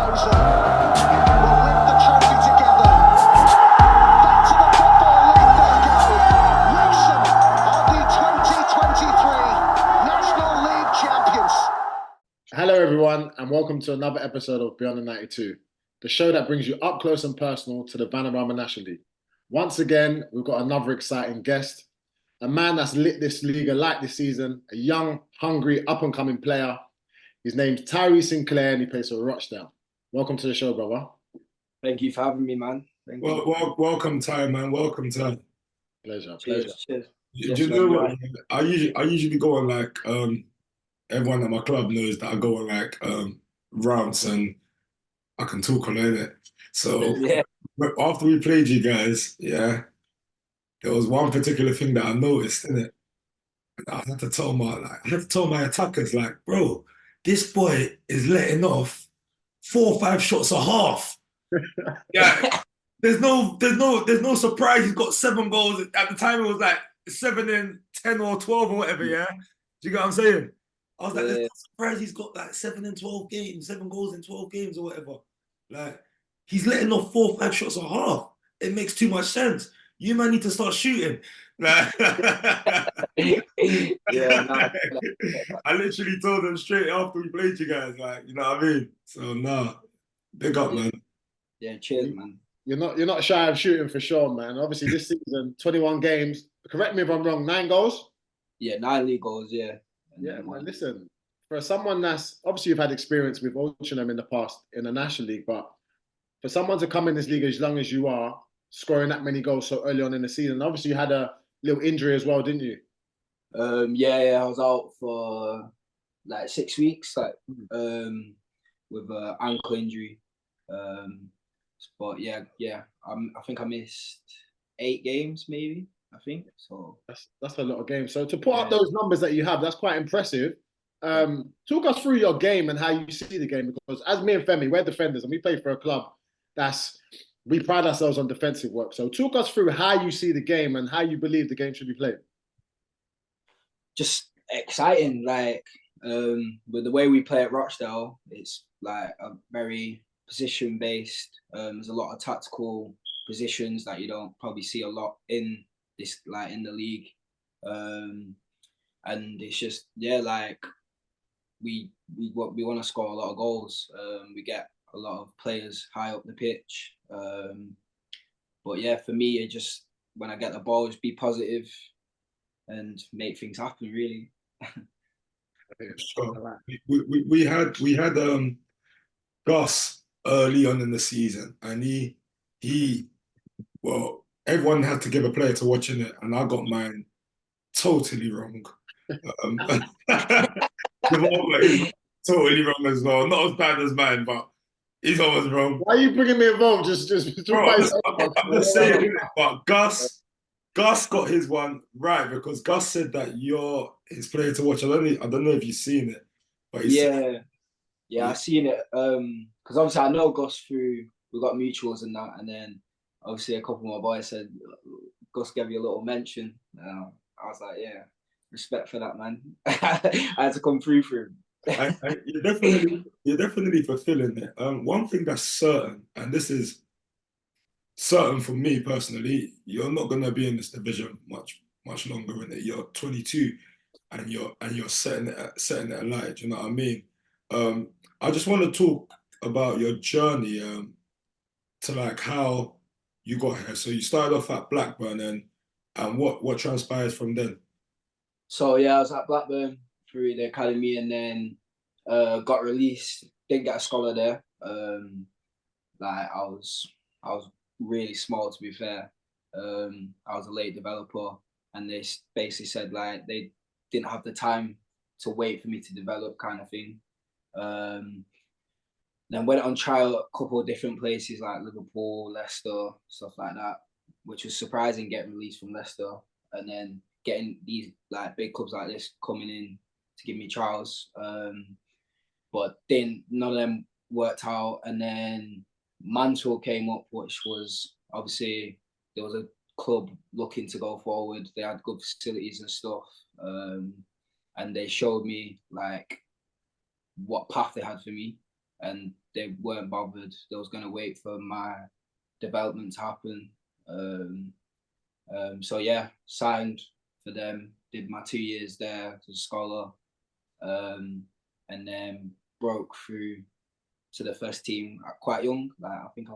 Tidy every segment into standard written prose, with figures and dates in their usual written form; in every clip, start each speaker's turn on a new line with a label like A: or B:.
A: chosen will lift the trophy together. Back to the Football League they go. Wrexham are the 2023 National League champions.
B: Hello everyone and welcome to another episode of Beyond the 92, the show that brings you up close and personal to the Vanarama National League. Once again, we've got another exciting guest, a man that's lit this league alight this season, a young, hungry, up-and-coming player. His name's Tyrese Sinclair and he plays for Rochdale. Welcome to the show, brother.
C: Thank you for having me, man. Thank you.
D: Welcome, Ty, man. Welcome, Ty.
B: Pleasure.
C: Cheers.
D: Do you know what? I usually go on like everyone at my club knows that I go on like rounds and I can talk a lot in it. So
C: Yeah.
D: after we played you guys, yeah, there was one particular thing that I noticed in it. I had to tell my attackers, like, bro, this boy is letting off 4 or 5 shots a half. Yeah. There's no surprise he's got 7 goals. At the time it was like 7 and 10 or 12 or whatever, yeah? Do you get what I'm saying? I was like, there's no surprise he's got like 7 and 12 games, 7 goals in 12 games or whatever. Like, he's letting off 4 or 5 shots a half. It makes too much sense. You might need to start shooting. Like,
C: Yeah,
D: I literally told them straight after we played you guys, like, you know what I mean? So nah, big up, man.
C: Yeah, cheers, man.
B: You're not shy of shooting for sure, man. Obviously this season, 21 games. Correct me if I'm wrong, 9 goals?
C: Yeah, 9 league goals, yeah.
B: Yeah, man, listen, for someone that's, obviously you've had experience with Oldham in the past in the National League, but for someone to come in this league as young as you are, scoring that many goals so early on in the season, obviously you had a little injury as well, didn't you?
C: Yeah, I was out for like 6 weeks, like with an ankle injury. But yeah, I think I missed 8 games, maybe. I think so.
B: That's a lot of games. So to put up those numbers that you have, that's quite impressive. Talk us through your game and how you see the game, because as me and Femi, we're defenders and we play for a club we pride ourselves on defensive work. So talk us through how you see the game and how you believe the game should be played.
C: Just exciting, like with the way we play at Rochdale, it's like a very position-based. There's a lot of tactical positions that you don't probably see a lot in this, like in the league, and it's just like we want to score a lot of goals. We get a lot of players high up the pitch, but yeah, for me, it just, when I get the ball, just be positive and make things happen, really.
D: We had Gus early on in the season, and he well, everyone had to give a player to watch in it, and I got mine totally wrong. Totally wrong as well. Not as bad as mine, but he's always wrong.
B: Why are you bringing me involved?
D: Bro, I'm just saying, but Gus got his one right, because Gus said that you're his player to watch. I don't know if you've seen it, but
C: I've seen it. Because obviously I know Gus through, we got mutuals and that, and then obviously a couple of my boys said Gus gave you a little mention. I was like, yeah, respect for that, man. I had to come through for him.
D: You're definitely fulfilling it. One thing that's certain, and this is certain for me personally, you're not gonna be in this division much longer, innit? You're 22, and you're setting it alight. You know what I mean? I just want to talk about your journey to like how you got here. So you started off at Blackburn, and what transpires from then?
C: So yeah, I was at Blackburn through the academy, and then got released. Didn't get a scholar there. Like I was really small, to be fair. I was a late developer, and they basically said like they didn't have the time to wait for me to develop, kind of thing. Then went on trial at a couple of different places like Liverpool, Leicester, stuff like that, which was surprising, getting released from Leicester and then getting these like big clubs like this coming in to give me trials. But then none of them worked out. And then Mansfield came up, which was obviously, there was a club looking to go forward. They had good facilities and stuff. And they showed me like what path they had for me. And they weren't bothered. They was gonna wait for my development to happen. So yeah, signed for them. Did my 2 years there as a scholar, and then broke through to the first team quite young. Like I think I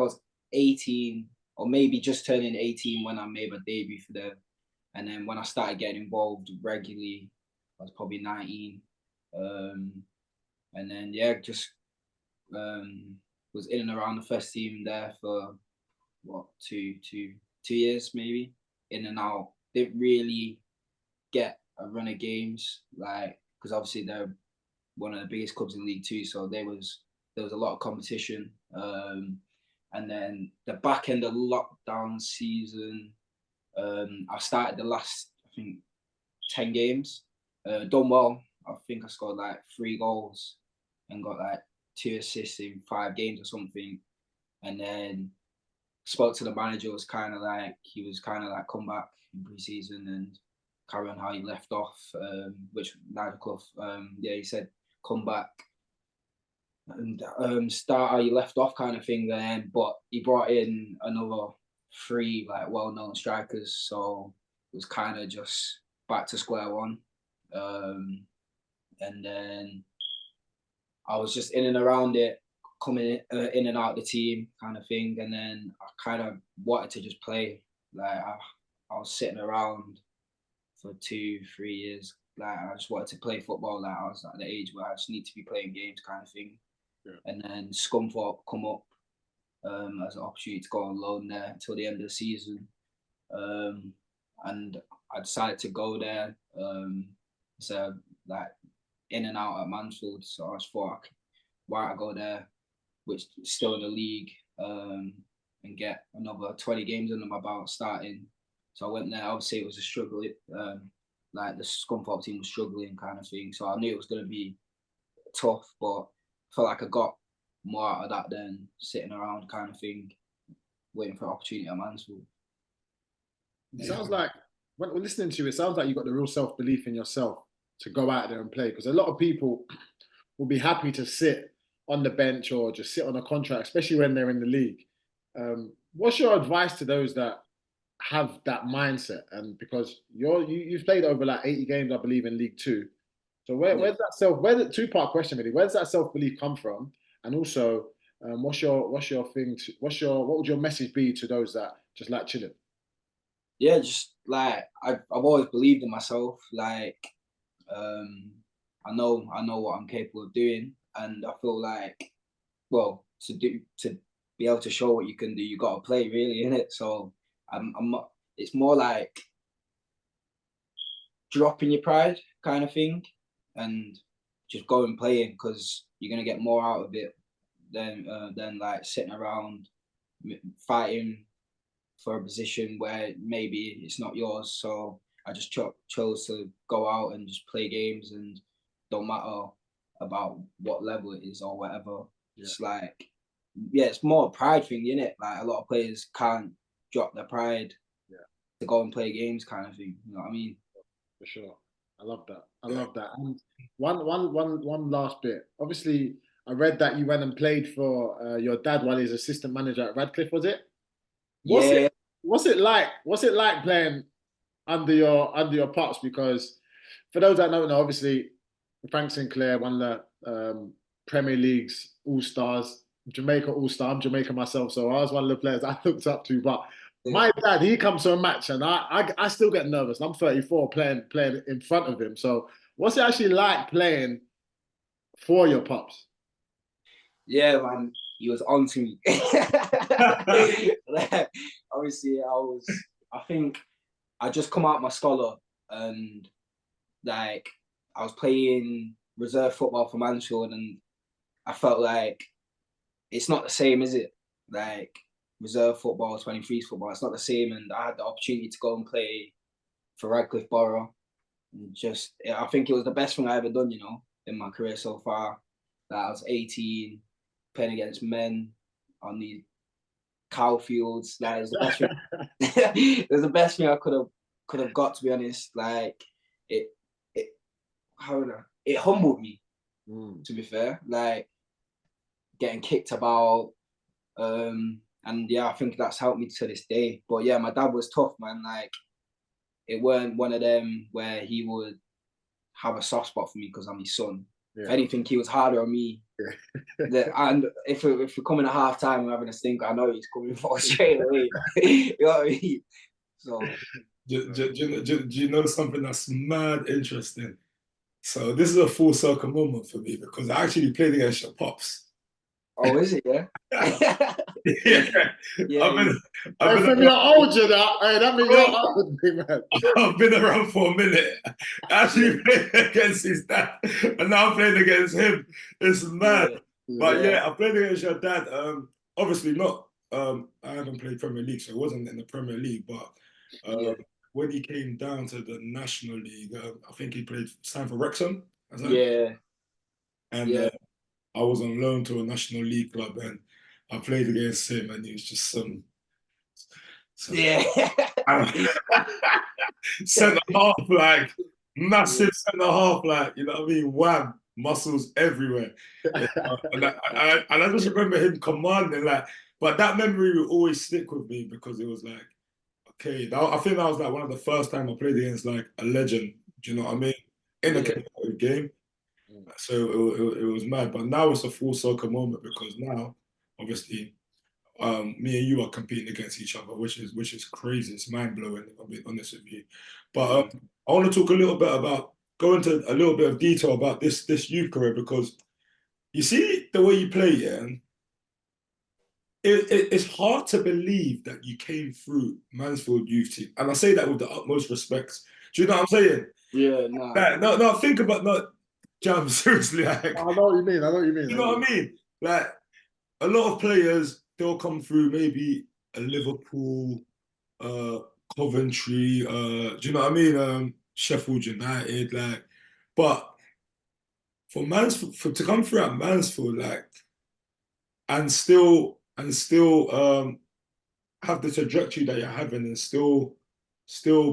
C: was 18 or maybe just turning 18 when I made my debut for them. And then when I started getting involved regularly, I was probably 19. And then yeah, just was in and around the first team there for what 2 years maybe, in and out. Didn't really get a run of games, like because obviously they're one of the biggest clubs in League Two, so there was a lot of competition. And then the back end of lockdown season, I started the last, I think, 10 games. Done well. I think I scored like 3 goals and got like 2 assists in 5 games or something. And then spoke to the manager. He was kind of like come back in pre-season and carry on how you left off, which Nigel Clough, he said come back and start how you left off kind of thing then. But he brought in another 3 like well-known strikers, so it was kind of just back to square one. And then I was just in and around it, coming in and out the team kind of thing. And then I kind of wanted to just play. Like I was sitting around for 2-3 years. Like I just wanted to play football. Like I was at the age where I just need to be playing games kind of thing. Yeah. And then Scunthorpe come up as an opportunity to go on loan there until the end of the season. And I decided to go there. So like in and out at Mansfield. So I just thought, why don't I go there, which is still in the league, and get another 20 games under my belt starting. So I went there. Obviously, it was a struggle. Like the Scunthorpe team was struggling kind of thing. So I knew it was going to be tough, but I felt like I got more out of that than sitting around kind of thing, waiting for an opportunity at Mansfield.
B: It sounds like, when listening to you, it sounds like you've got the real self-belief in yourself to go out there and play. Because a lot of people will be happy to sit on the bench or just sit on a contract, especially when they're in the league. What's your advice to those that have that mindset? And because you've played over like 80 games, I believe, in League Two. So where's that two-part question really? Where does that self-belief come from? And also, what would your message be to those that just like chilling?
C: Yeah, just like I've always believed in myself. Like I know what I'm capable of doing, and I feel like, well, to be able to show what you can do, you got to play, really, innit? So I'm not. It's more like dropping your pride kind of thing, and just go and playing, because you're gonna get more out of it than like sitting around fighting for a position where maybe it's not yours. So I just chose to go out and just play games, and don't matter about what level it is or whatever. Yeah. It's like, yeah, it's more a pride thing, innit? Like a lot of players can't drop their pride to go and play games kind of thing. You know what I mean?
B: For sure. I love that. And one last bit. Obviously, I read that you went and played for your dad while he's assistant manager at Radcliffe, was it? What's it like playing under your pops? Because for those that don't know, obviously Frank Sinclair, one of the Premier League's all-stars, Jamaica all-star. I'm Jamaican myself, so I was one of the players I looked up to. But my dad, he comes to a match and I still get nervous. I'm 34 playing in front of him. So what's it actually like playing for your pops?
C: Yeah, man, he was on to me. Like, obviously, I think I just come out my scholar, and like I was playing reserve football for Mansfield, and I felt like it's not the same, is it? Like reserve football, 23s football, it's not the same. And I had the opportunity to go and play for Radcliffe Borough. And I think it was the best thing I ever done, in my career so far. Like I was 18, playing against men on these cow fields. Like it was the best thing. It was the best thing I could have got, to be honest. Like it humbled me. To be fair, like getting kicked about, and yeah, I think that's helped me to this day. But yeah, my dad was tough, man. Like it weren't one of them where he would have a soft spot for me because I'm his son.
B: Yeah.
C: If anything, he was harder on me.
B: Yeah.
C: And if we're coming at half time and having a stink, I know he's coming for straight away. You know what I mean? So
D: Do you know something that's mad interesting? So this is a full circle moment for me because I actually played against your pops.
C: oh, is it? Yeah.
D: Yeah,
C: Yeah.
D: I've been
B: Hey, Femi, you're old, you know. Hey, that means you're old, big man.
D: I've been around for a minute. I actually played against his dad, and now I'm playing against him. It's mad. But yeah, I played against your dad. Obviously not. I haven't played Premier League, so it wasn't in the Premier League. But when he came down to the National League, I think he played time for Wrexham.
C: Yeah.
D: And I was on loan to a National League club, and I played against him, and he was just some
C: Yeah.
D: centre half, like massive centre half, like you know what I mean, wham, muscles everywhere. And I just remember him commanding, like, but that memory will always stick with me because it was like, okay, I think that was like one of the first time I played against like a legend. Do you know what I mean? In a competitive game. So it was mad, but now it's a full circle moment because now, obviously, me and you are competing against each other, which is crazy. It's mind blowing. I'll be honest with you. But I want to talk a little bit about go into a little bit of detail about this youth career because you see the way you play, yeah. It's hard to believe that you came through Mansfield youth team, and I say that with the utmost respect. Do you know what I'm saying?
C: Yeah, no.
D: Like, no, think about not Jam, seriously. Like,
B: I know what you mean. I know what you mean.
D: you know what I mean? Like, a lot of players, they'll come through maybe a Liverpool, Coventry, do you know what I mean? Sheffield United, like, but for Mansfield, to come through at Mansfield, like, and still have the trajectory that you're having and still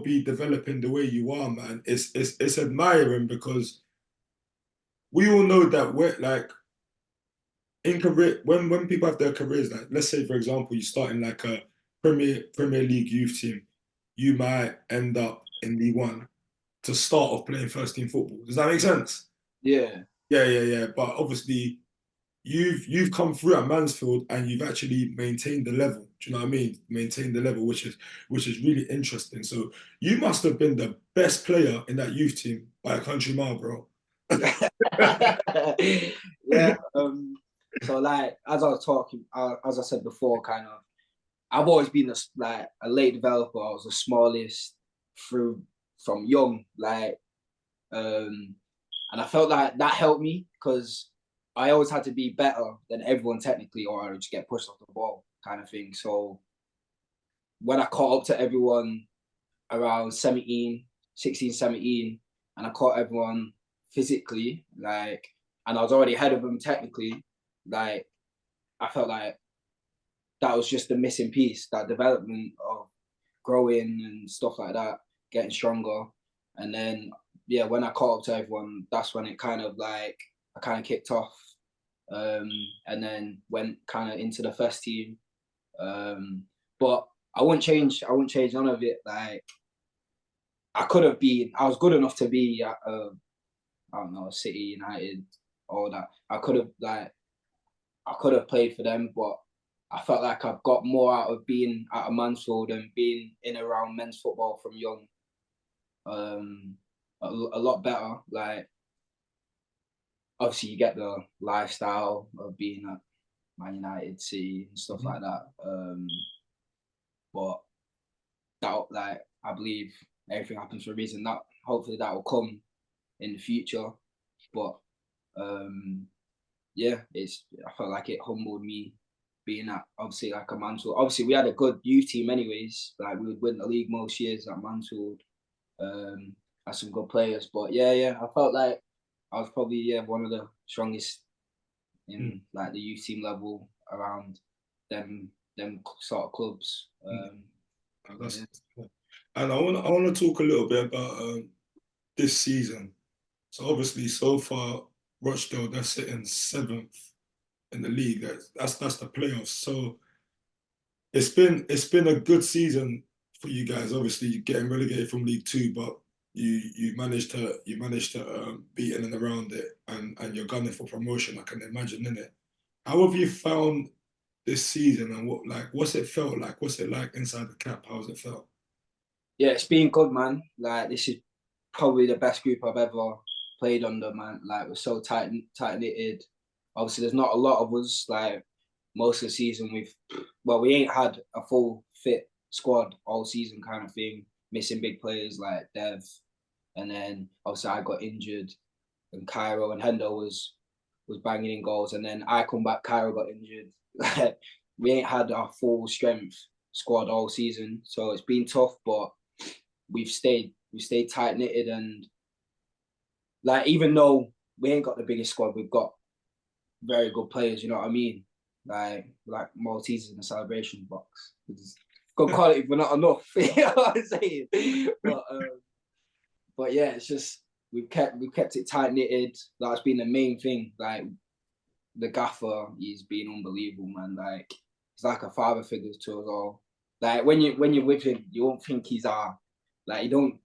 D: be developing the way you are, man. It's admiring because we all know that we're like in career when people have their careers, like let's say for example you start in like a Premier League youth team, you might end up in League One to start off playing first team football. Does that make sense?
C: Yeah.
D: Yeah. But obviously you've come through at Mansfield and you've actually maintained the level. Do you know what I mean? Maintained the level, which is really interesting. So you must have been the best player in that youth team by a country mile, bro.
C: Yeah. So like as I was talking, as I said before, kind of, I've always been a late developer. I was the smallest from young, like, and I felt like that helped me because I always had to be better than everyone technically, or I would just get pushed off the ball, kind of thing. So when I caught up to everyone around 17, and I caught everyone physically, like, and I was already ahead of them technically, like, I felt like that was just the missing piece, that development of growing and stuff like that, getting stronger. And then, yeah, when I caught up to everyone, that's when it kind of like, I kind of kicked off, and then went kind of into the first team. But I wouldn't change none of it. Like, I was good enough to be at, I don't know, City, United, all that. I could have played for them, but I felt like I've got more out of being at a Mansfield and being in around men's football from young. A lot better. Like, obviously you get the lifestyle of being at Man United, City, and stuff like that. But that, like, I believe everything happens for a reason. That hopefully that will come in the future. But yeah, I felt like it humbled me being at obviously like a Mansfield. Obviously we had a good youth team anyways. Like, we would win the league most years at Mansfield. Had some good players. But yeah, I felt like I was probably one of the strongest in like the youth team level around them sort of clubs.
D: And I want to talk a little bit about this season. So obviously, so far Rochdale, they're sitting 7th in the league. That's the playoffs. So it's been a good season for you guys. Obviously, you're getting relegated from League Two, but you managed to beat in and around it, and you're gunning for promotion. I can imagine, innit? How have you found this season, and what's it felt like? What's it like inside the cap? How's it felt?
C: Yeah, it's been good, man. Like, this is probably the best group I've ever played under, man. Like, we're so tight knitted. Obviously, there's not a lot of us. Like, most of the season, we ain't had a full fit squad all season, kind of thing. Missing big players like Dev, and then obviously I got injured, and Cairo and Hendo was banging in goals, and then I come back, Cairo got injured. Like, we ain't had our full strength squad all season, so it's been tough, but we've stayed tight knitted, and like, even though we ain't got the biggest squad, we've got very good players. You know what I mean? Like Maltesers in the celebration box. It's good quality, but not enough. You know what I'm saying? But yeah, it's just we've kept it tight knitted. That's been the main thing. Like, the gaffer, he's been unbelievable, man. Like, he's like a father figure to us all. Like, when you're with him, you won't think he's like, you don't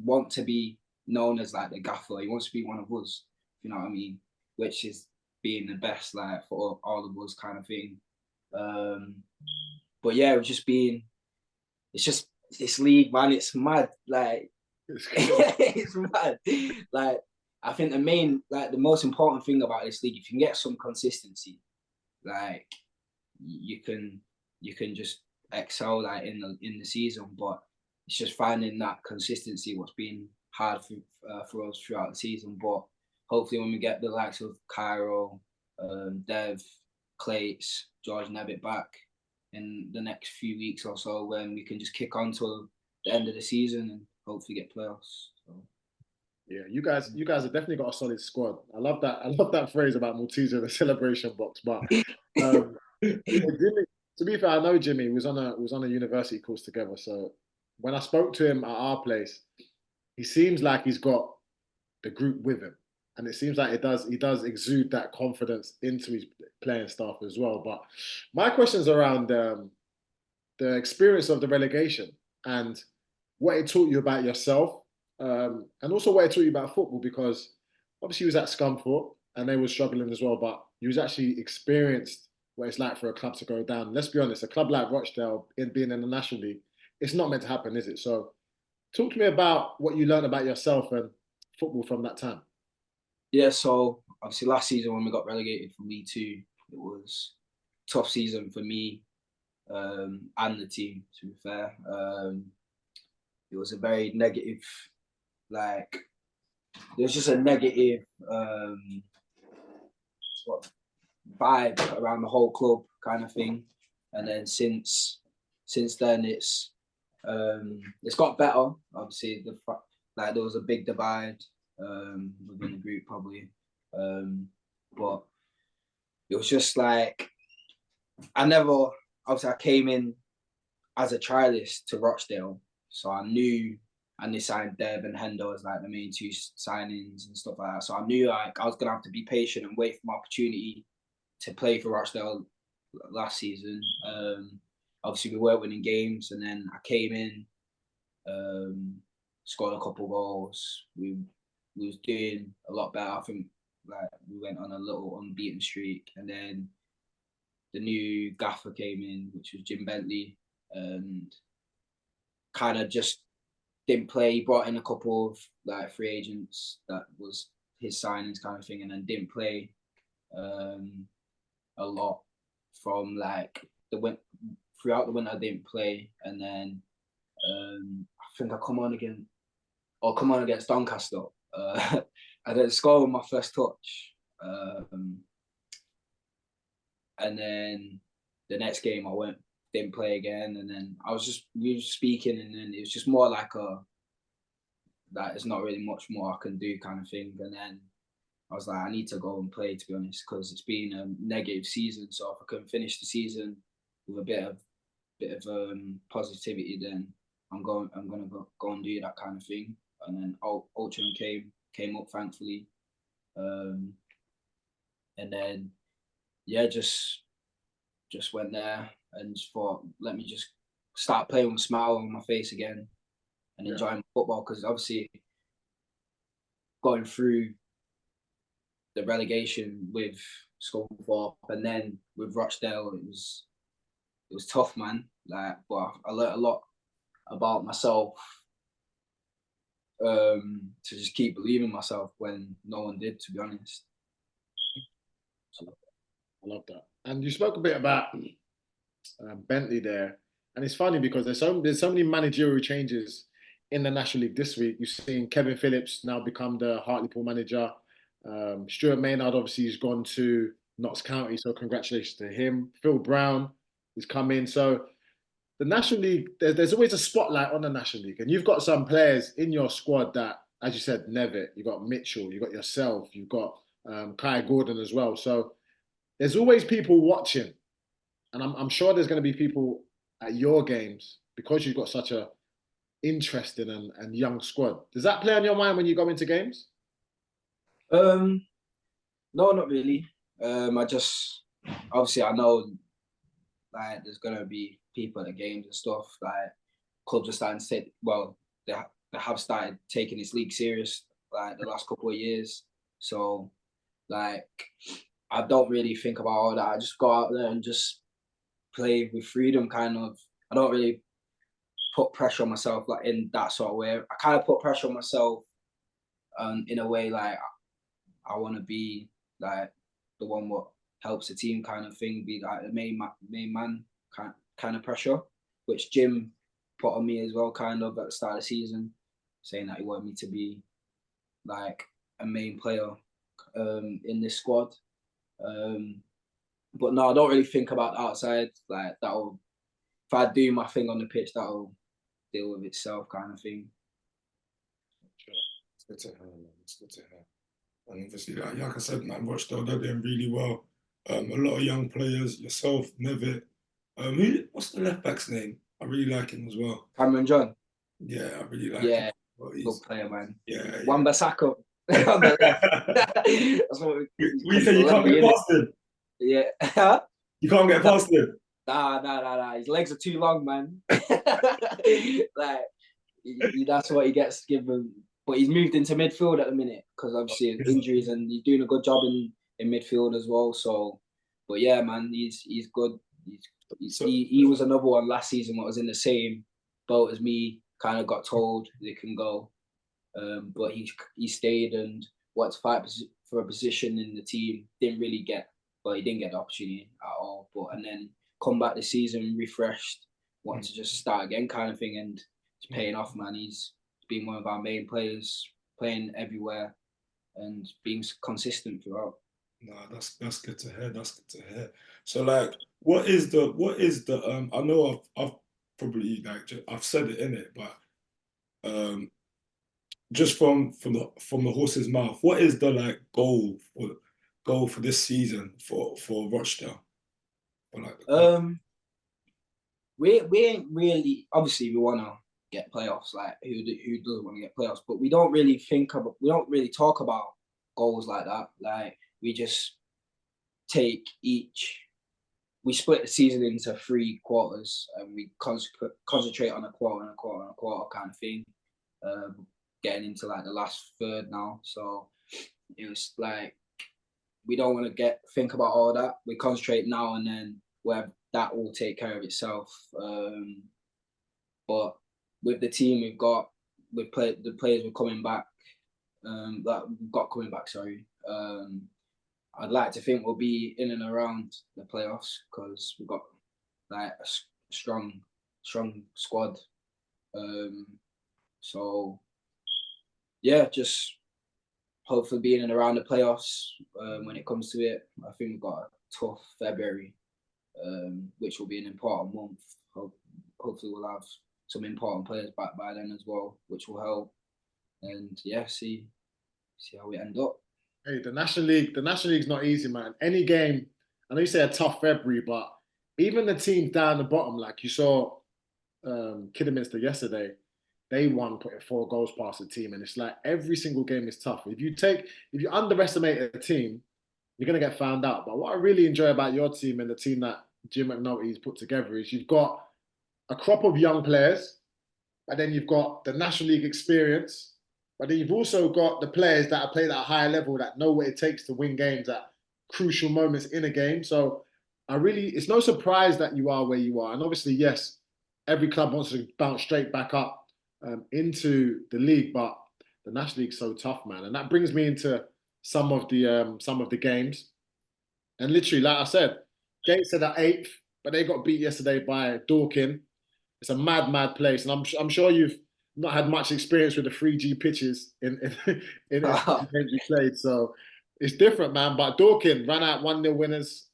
C: want to be known as like the gaffer. He wants to be one of us. You know what I mean? Which is being the best, like, for all of us, kind of thing. But yeah, it's just this league, man. It's mad. Like, it's mad. Like, I think the most important thing about this league, if you can get some consistency, like, you can just excel, like, in the season. But it's just finding that consistency what's been hard for us throughout the season. But hopefully, when we get the likes of Cairo, Dev, Clates, George Nevitt back in the next few weeks or so, when we can just kick on to the end of the season and hopefully get playoffs. So.
B: Yeah, you guys have definitely got a solid squad. I love that phrase about Malteser in the celebration box. But yeah, Jimmy, to be fair, I know Jimmy was on a university course together. So when I spoke to him at our place, he seems like he's got the group with him, and it seems like he does exude that confidence into his playing staff as well. But my question's around the experience of the relegation and what it taught you about yourself, and also what it taught you about football, because obviously you was at Scunthorpe and they were struggling as well, but you was actually experienced what it's like for a club to go down. Let's be honest, a club like Rochdale, being in the National League, it's not meant to happen, is it? So talk to me about what you learned about yourself and football from that time.
C: Yeah, so obviously last season when we got relegated from League Two, it was a tough season for me, and the team, to be fair. It was a very negative, like, there was just a negative vibe around the whole club, kind of thing. And then since then, it's got better. Obviously, there was a big divide within the group, probably, but it was just like, obviously I came in as a trialist to Rochdale, so I knew, and they signed Dev and Hendo as like the main two signings and stuff like that. So I knew, like, I was gonna have to be patient and wait for my opportunity to play for Rochdale last season. Obviously we weren't winning games, and then I came in, scored a couple goals. We was doing a lot better. I think, like, we went on a little unbeaten streak, and then the new gaffer came in, which was Jim Bentley, and kind of just didn't play. He brought in a couple of, like, free agents that was his signings, kind of thing, and then didn't play a lot from, like, throughout the winter. I didn't play, and then I think I come on against Doncaster. I didn't score with my first touch, and then the next game I didn't play again, and then we were speaking, and then it was just more like that there's not really much more I can do, kind of thing. And then I was like, I need to go and play, to be honest, because it's been a negative season. So if I can finish the season with a bit of positivity, then I'm gonna go and do that kind of thing. And then Ultron came up, thankfully, And then yeah, just went there and just thought, let me just start playing with a smile on my face again and enjoying football, because obviously going through the relegation with Scunthorpe and then with Rochdale, it was tough, man. Like, but I learned a lot about myself, to just keep believing myself when no one did, to be honest. So,
B: I love that. And you spoke a bit about Bentley there, and it's funny because there's so many managerial changes in the National League this week. You've seen Kevin Phillips now become the Hartlepool manager. Stuart Maynard obviously has gone to Notts County, so congratulations to him. Phil Brown has come in. So the National League, there's always a spotlight on the National League, and you've got some players in your squad that, as you said, Nevitt, you've got Mitchell, you've got yourself, you've got Kai Gordon as well. So there's always people watching, and I'm sure there's going to be people at your games because you've got such a interesting and young squad. Does that play on your mind when you go into games?
C: no, not really. I just, obviously I know like there's gonna be people at the games and stuff. Like clubs are starting to take, well, they have started taking this league serious like the last couple of years. So like I don't really think about all that. I just go out there and just play with freedom, kind of. I don't really put pressure on myself like in that sort of way. I kind of put pressure on myself in a way like I want to be like the one what helps the team kind of thing, be like the main man kind of pressure, which Jim put on me as well, kind of at the start of the season, saying that he wanted me to be like a main player in this squad. But no, I don't really think about the outside. Like that'll, if I do my thing on the pitch, that'll deal with itself, kind of thing.
D: It's good to hear, man. It's good to hear. And obviously, like I said, man, Rochdale, they're doing really well. A lot of young players, yourself, Nevitt. What's the left back's name? I really like him as well.
C: Cameron John.
D: Yeah, I really like
C: Yeah,
D: him. Well,
C: good player, man.
D: Yeah.
C: Wan-Bissaka on the left. That's what
D: we say you can't get past him.
C: Yeah.
D: You can't get past him.
C: Nah. His legs are too long, man. Like, that's what he gets given. But he's moved into midfield at the minute because obviously injuries, and he's doing a good job in midfield as well. So, but yeah, man, he's good. He was another one last season what was in the same boat as me. Kind of got told they can go, but he stayed and wanted to fight for a position in the team. Didn't really get, but he didn't get the opportunity at all. But and then come back this season refreshed, wanted to just start again, kind of thing, and it's paying off, man. He's been one of our main players, playing everywhere and being consistent throughout.
D: No, that's good to hear. That's good to hear. So like, what is the I know I've probably like I've said it in it, but just from the horse's mouth, what is the like goal for this season for Rochdale? Or like,
C: we ain't really, obviously we wanna get playoffs, like who doesn't want to get playoffs, but we don't really talk about goals like that. Like we just we split the season into 3 quarters and we concentrate on a quarter and a quarter and a quarter kind of thing. Getting into like the last third now, so it was like we don't want to think about all that. We concentrate now and then, where that will take care of itself. But with the team the players we're coming back, that we've got coming back. Sorry. I'd like to think we'll be in and around the playoffs because we've got like a strong squad. So yeah, just hopefully being in and around the playoffs when it comes to it. I think we've got a tough February, which will be an important month. Hopefully we'll have some important players back by then as well, which will help. And yeah, see how we end up.
B: Hey, the National League's not easy, man. Any game, I know you say a tough February, but even the teams down the bottom, like you saw Kidderminster yesterday, they won putting 4 goals past the team. And it's like every single game is tough. If you underestimate a team, you're going to get found out. But what I really enjoy about your team and the team that Jim McNulty's put together is you've got a crop of young players, but then you've got the National League experience, but then you've also got the players that have played at a higher level that know what it takes to win games at crucial moments in a game. So it's no surprise that you are where you are. And obviously, yes, every club wants to bounce straight back up into the league, but the National League's so tough, man. And that brings me into some of the games. And literally, like I said, Gateshead are eighth, but they got beat yesterday by Dorking. It's a mad, mad place, and I'm sure you've not had much experience with the 3G pitches in the games you played, so it's different, man. But Dorking ran out 1-0 winners.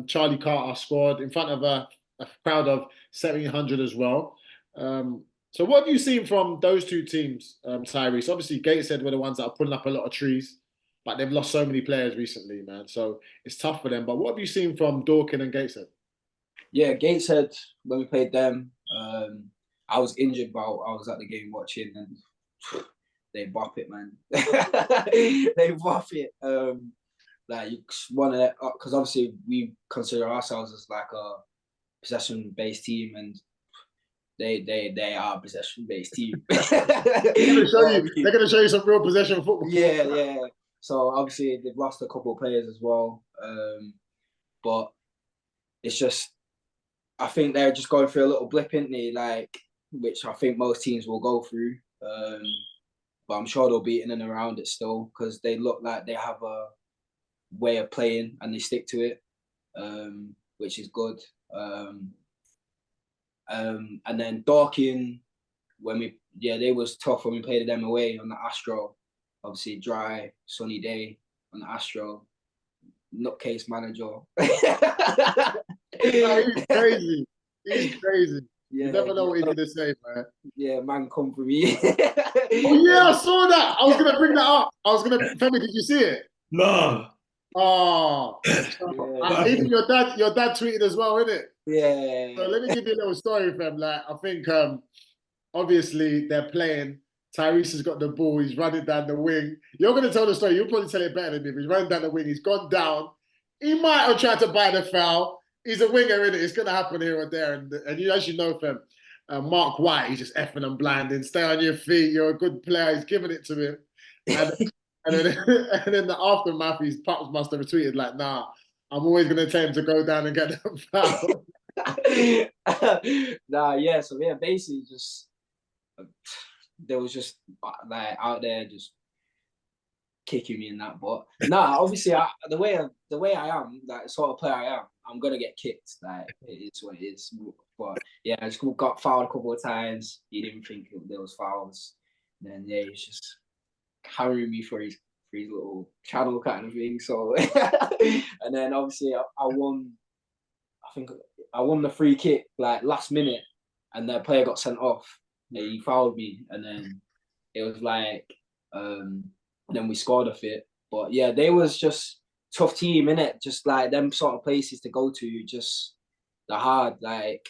B: Charlie Carter scored in front of a crowd of 1,700 as well. So what have you seen from those two teams, Tyrese? Obviously, Gateshead were the ones that are pulling up a lot of trees, but they've lost so many players recently, man. So it's tough for them. But what have you seen from Dorking and Gateshead?
C: Yeah, Gateshead, when we played them, I was injured, but I was at the game watching, and they bop it, man. They bop it. Like, you want to, because obviously we consider ourselves as like a possession-based team, and they are a possession-based team.
B: They're gonna show you some real possession football.
C: Yeah. So obviously they've lost a couple of players as well, but it's just, I think they're just going through a little blip, isn't they? Like, which I think most teams will go through. But I'm sure they'll be in and around it still, because they look like they have a way of playing and they stick to it, which is good. And then Dorking, they was tough when we played them away on the Astro. Obviously, dry, sunny day on the Astro. Nutcase manager.
B: He's crazy. He's crazy.
C: Yeah,
B: you never know what he's gonna say, man.
C: Yeah, man, come for me.
B: Oh yeah, I saw that. I was gonna bring that up. Femi, did you see it?
D: No.
B: Oh, even your dad tweeted as well, innit?
C: Yeah.
B: So let me give you a little story, fam. Like, I think obviously they're playing. Tyrese has got the ball. He's running down the wing. You're going to tell the story. You'll probably tell it better than me. He's running down the wing. He's gone down. He might have tried to buy the foul. He's a winger, innit? It's going to happen here or there. And you, as you know, fam, Mark White, he's just effing and blinding. Stay on your feet. You're a good player. He's giving it to him. And then the aftermath, his pops must have retweeted like, nah, I'm always going to tell him to go down and get the foul.
C: So yeah, basically just there was just like out there just kicking me in that. But obviously the way I am, like sort of player I am, I'm gonna get kicked. Like, it is what it is. But yeah, I just got fouled a couple of times. He didn't think there was fouls. And then he's just carrying me for his little channel kind of thing. So and then obviously I won. I think I won the free kick like last minute, and the player got sent off. He fouled me, and then it was like, then we scored off it. But yeah, they was just tough team, innit? Just like them sort of places to go to, just the hard, like,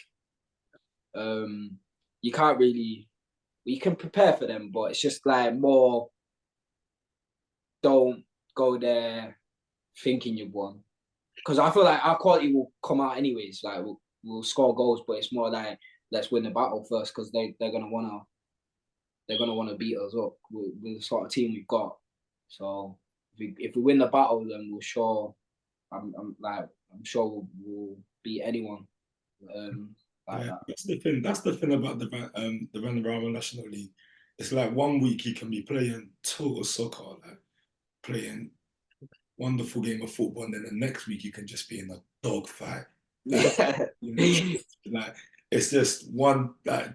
C: you can't really, you can prepare for them, but it's just like more, don't go there thinking you've won. Because I feel like our quality will come out anyways. Like, we'll score goals, but it's more like, let's win the battle first, because they're gonna wanna beat us up with the sort of team we've got. So if we win the battle, then we'll sure. I'm sure we'll beat anyone. That.
D: That's the thing. That's the thing about the Vanarama National League. It's like 1 week you can be playing total soccer, like playing wonderful game of football, and then the next week you can just be in a dog fight. Like, it's just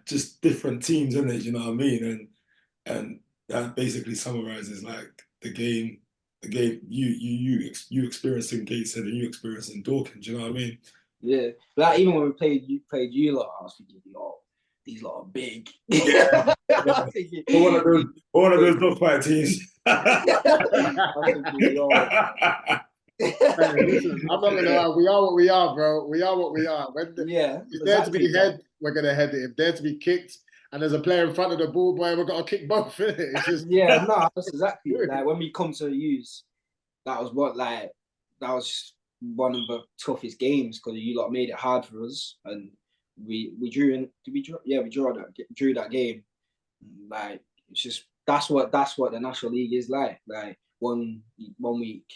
D: just different teams, isn't it? You know what I mean? And that basically summarizes like the game you experiencing Gateshead and you experiencing Dorking. Do you know what I mean?
C: Yeah, like even when we played you lot, I was thinking, these lot are big.
D: Yeah. One of those dog fight teams.
B: Hey, listen, I'm not gonna lie. We are what we are, bro. We are what we are. If there to be head, we're gonna head it. If there to be kicked, and there's a player in front of the ball, boy, we're gonna kick both. It's just
C: that's exactly like when we come to use. That was what, like, that was one of the toughest games because you lot made it hard for us, and we drew in. Did we draw? Yeah, we drew that game. Like it's just that's what the National League is like. Like one week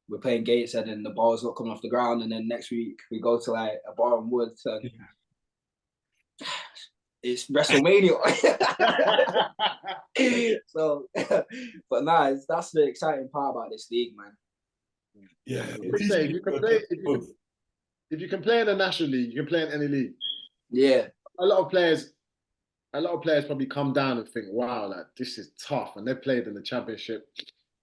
C: we're playing Gateshead and the ball's not coming off the ground, and then next week we go to like a bar and woods and it's WrestleMania. So, but nah, that's the exciting part about this league, man.
D: Yeah.
B: We say if you can play in the National League, you can play in any league.
C: Yeah.
B: A lot of players probably come down and think, wow, like this is tough. And they've played in the Championship.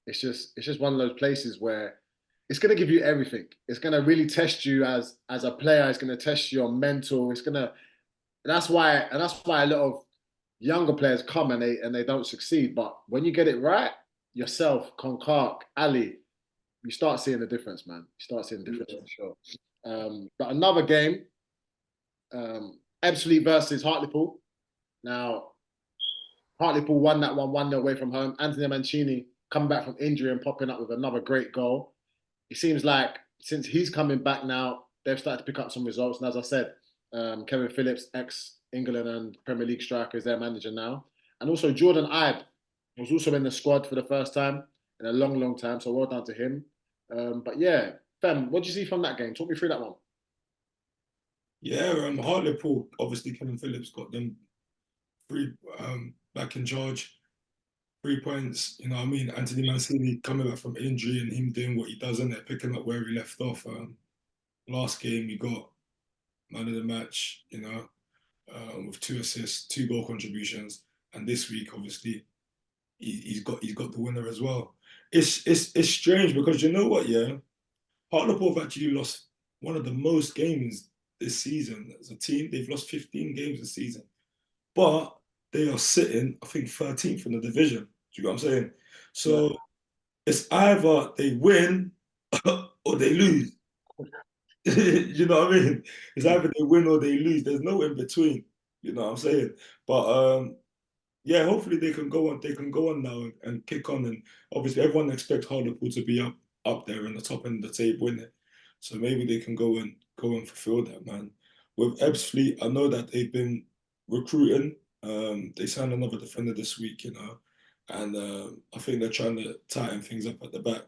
B: It's just one of those places where it's going to give you everything. It's going to really test you as a player. It's going to test your mental. That's why a lot of younger players come and they don't succeed. But when you get it right, yourself, Konkak, Ali, you start seeing the difference, man. You start seeing the difference for sure. But another game, Ebbsfleet versus Hartlepool. Now, Hartlepool won that one 1-0 away from home. Anthony Mancini coming back from injury and popping up with another great goal. It seems like since he's coming back now, they've started to pick up some results. And as I said, Kevin Phillips, ex-England and Premier League striker, is their manager now. And also Jordan Ibe was also in the squad for the first time in a long, long time. So well done to him. But yeah, Fem, what did you see from that game? Talk me through that one.
D: Yeah, Hartlepool, obviously Kevin Phillips got them back in charge, 3 points. You know what I mean? Anthony Mancini coming back from injury and him doing what he does in there, picking up where he left off. Last game, he got man of the match, you know, with 2 assists, 2 goal contributions. And this week, obviously, he's got the winner as well. It's strange because you know what, yeah? Hartlepool have actually lost one of the most games this season as a team. They've lost 15 games this season. But they are sitting, I think, 13th in the division. Do you know what I'm saying? So yeah. It's either they win or they lose. You know what I mean? It's either they win or they lose. There's no in between. You know what I'm saying? But yeah, hopefully they can go on. They can go on now and kick on. And obviously, everyone expects Hartlepool to be up there in the top end of the table, innit? So maybe they can go and fulfill that, man. With Ebbsfleet, I know that they've been recruiting. They signed another defender this week, you know, and I think they're trying to tighten things up at the back.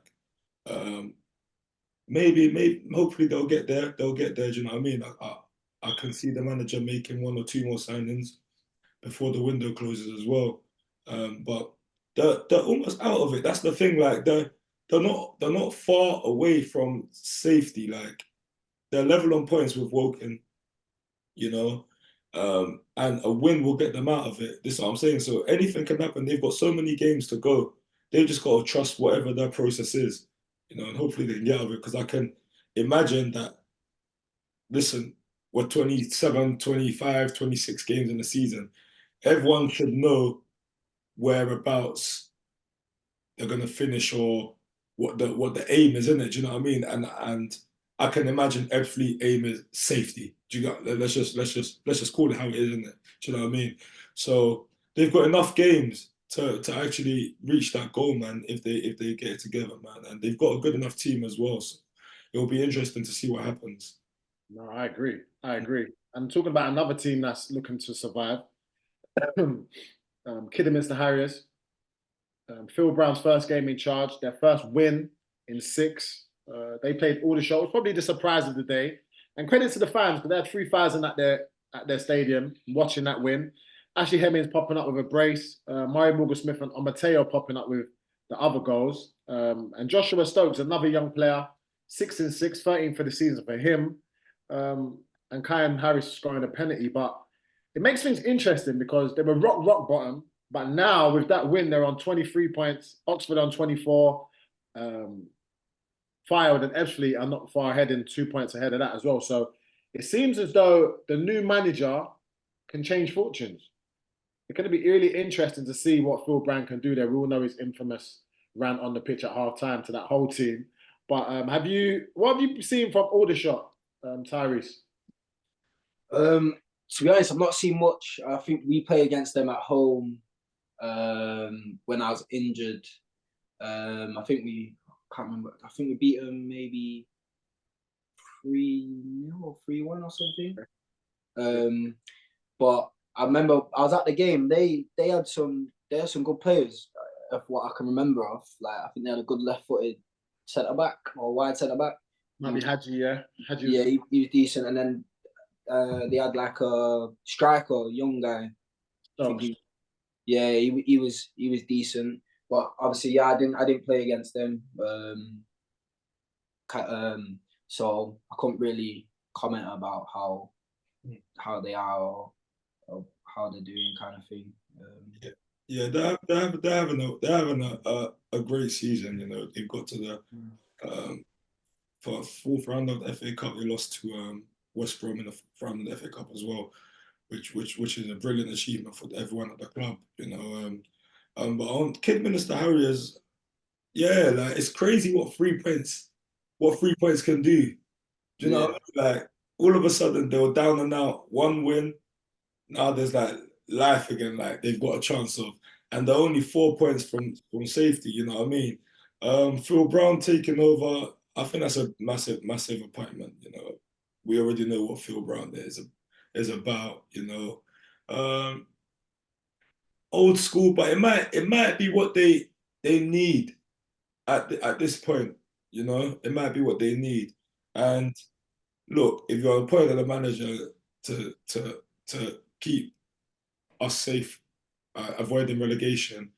D: Maybe, hopefully they'll get there. They'll get there. Do you know what I mean? I can see the manager making 1 or 2 more signings before the window closes as well. But they're almost out of it. That's the thing. Like they're not far away from safety. Like they're level on points with Woking, you know. And a win will get them out of it. This is what I'm saying. So anything can happen. They've got so many games to go. They've just got to trust whatever their process is, you know, and hopefully they can get out of it. Because I can imagine that, listen, we're 27, 25, 26 games in the season. Everyone should know whereabouts they're going to finish or what the aim is, isn't it? Do you know what I mean? And I can imagine Ebbsfleet aim is safety. Do you got? Let's just call it how it is, isn't it? Do you know what I mean? So they've got enough games to actually reach that goal, man. If they get it together, man, and they've got a good enough team as well. So it'll be interesting to see what happens.
B: No, I agree. And talking about another team that's looking to survive, Kidderminster Harriers. Phil Brown's first game in charge, their first win in 6. They played Aldershot. It was probably the surprise of the day. And credit to the fans, because they had 3,000 at their stadium watching that win. Ashley Hemmings popping up with a brace. Murray Morgan-Smith and Omateo popping up with the other goals. And Joshua Stokes, another young player, 6 in 6, 13 for the season for him. And Kyan Harris scoring a penalty. But it makes things interesting because they were rock bottom. But now with that win, they're on 23 points. Oxford on 24. Fylde and Ebbsfleet are not far ahead and 2 points ahead of that as well. So it seems as though the new manager can change fortunes. It's going to be really interesting to see what Phil Brown can do there. We all know his infamous rant on the pitch at half-time to that whole team. But what have you seen from Aldershot, Tyreese?
C: To be honest, I've not seen much. I think we play against them at home when I was injured. I think can't remember. I think we beat them maybe 3-0 or 3-1 or something. But I remember I was at the game. They had some good players, of what I can remember of. Like I think they had a good left-footed centre back or wide centre back.
B: Maybe Hadji, yeah. Hadji
C: Yeah, he was decent. And then they had like a striker, a young guy. I think he was decent. But obviously, yeah, I didn't play against them. So I couldn't really comment about how they are or how they're doing, kind of thing.
D: Yeah, they're having a great season. You know, they've got to the for fourth round of the FA Cup. They lost to West Brom in the round of the FA Cup as well, which is a brilliant achievement for everyone at the club. You know, but on Kidminister Harriers, yeah, like it's crazy what 3 points can do. Do you know what I mean? Like all of a sudden they were down and out, one win. Now there's like life again, like they've got a chance of, and they're only 4 points from safety. You know what I mean? Phil Brown taking over, I think that's a massive appointment. You know, we already know what Phil Brown is about. You know, old school, but it might be what they need at this point. You know, it might be what they need. And look, if you're appointed the manager to keep us safe, avoiding relegation,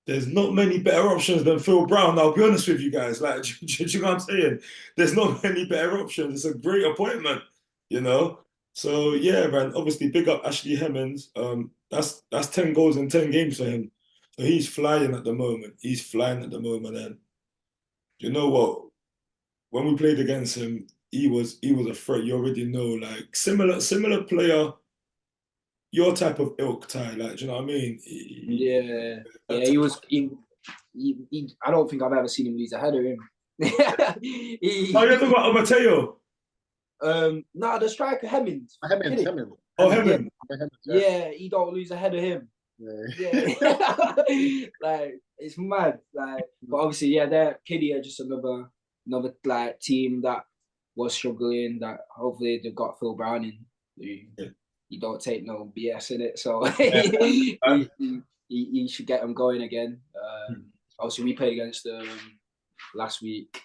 D: there's not many better options than Phil Brown. I'll be honest with you guys. Like, do you know what I'm saying? There's not many better options. It's a great appointment, you know. So yeah, man. Obviously, big up Ashley Hemmings. That's 10 goals in 10 games for him. So he's flying at the moment. And you know what? When we played against him, he was a threat. You already know, like similar player, your type of ilk, Ty. Like, do you know what I mean?
C: Yeah, he was. I don't think I've ever seen him lose a header. Him.
D: Oh, you're talking about Mateo?
C: No, the striker Hemmings.
B: Hemmings.
D: Oh, Hemmings.
C: Yeah, he don't lose a header. Him. Yeah. Like it's mad. Like, but obviously, yeah, they're Kitty are just another like team that was struggling. That hopefully they've got Phil Brown in. You don't take no BS in it, so he should get them going again. Obviously, we played against them last week,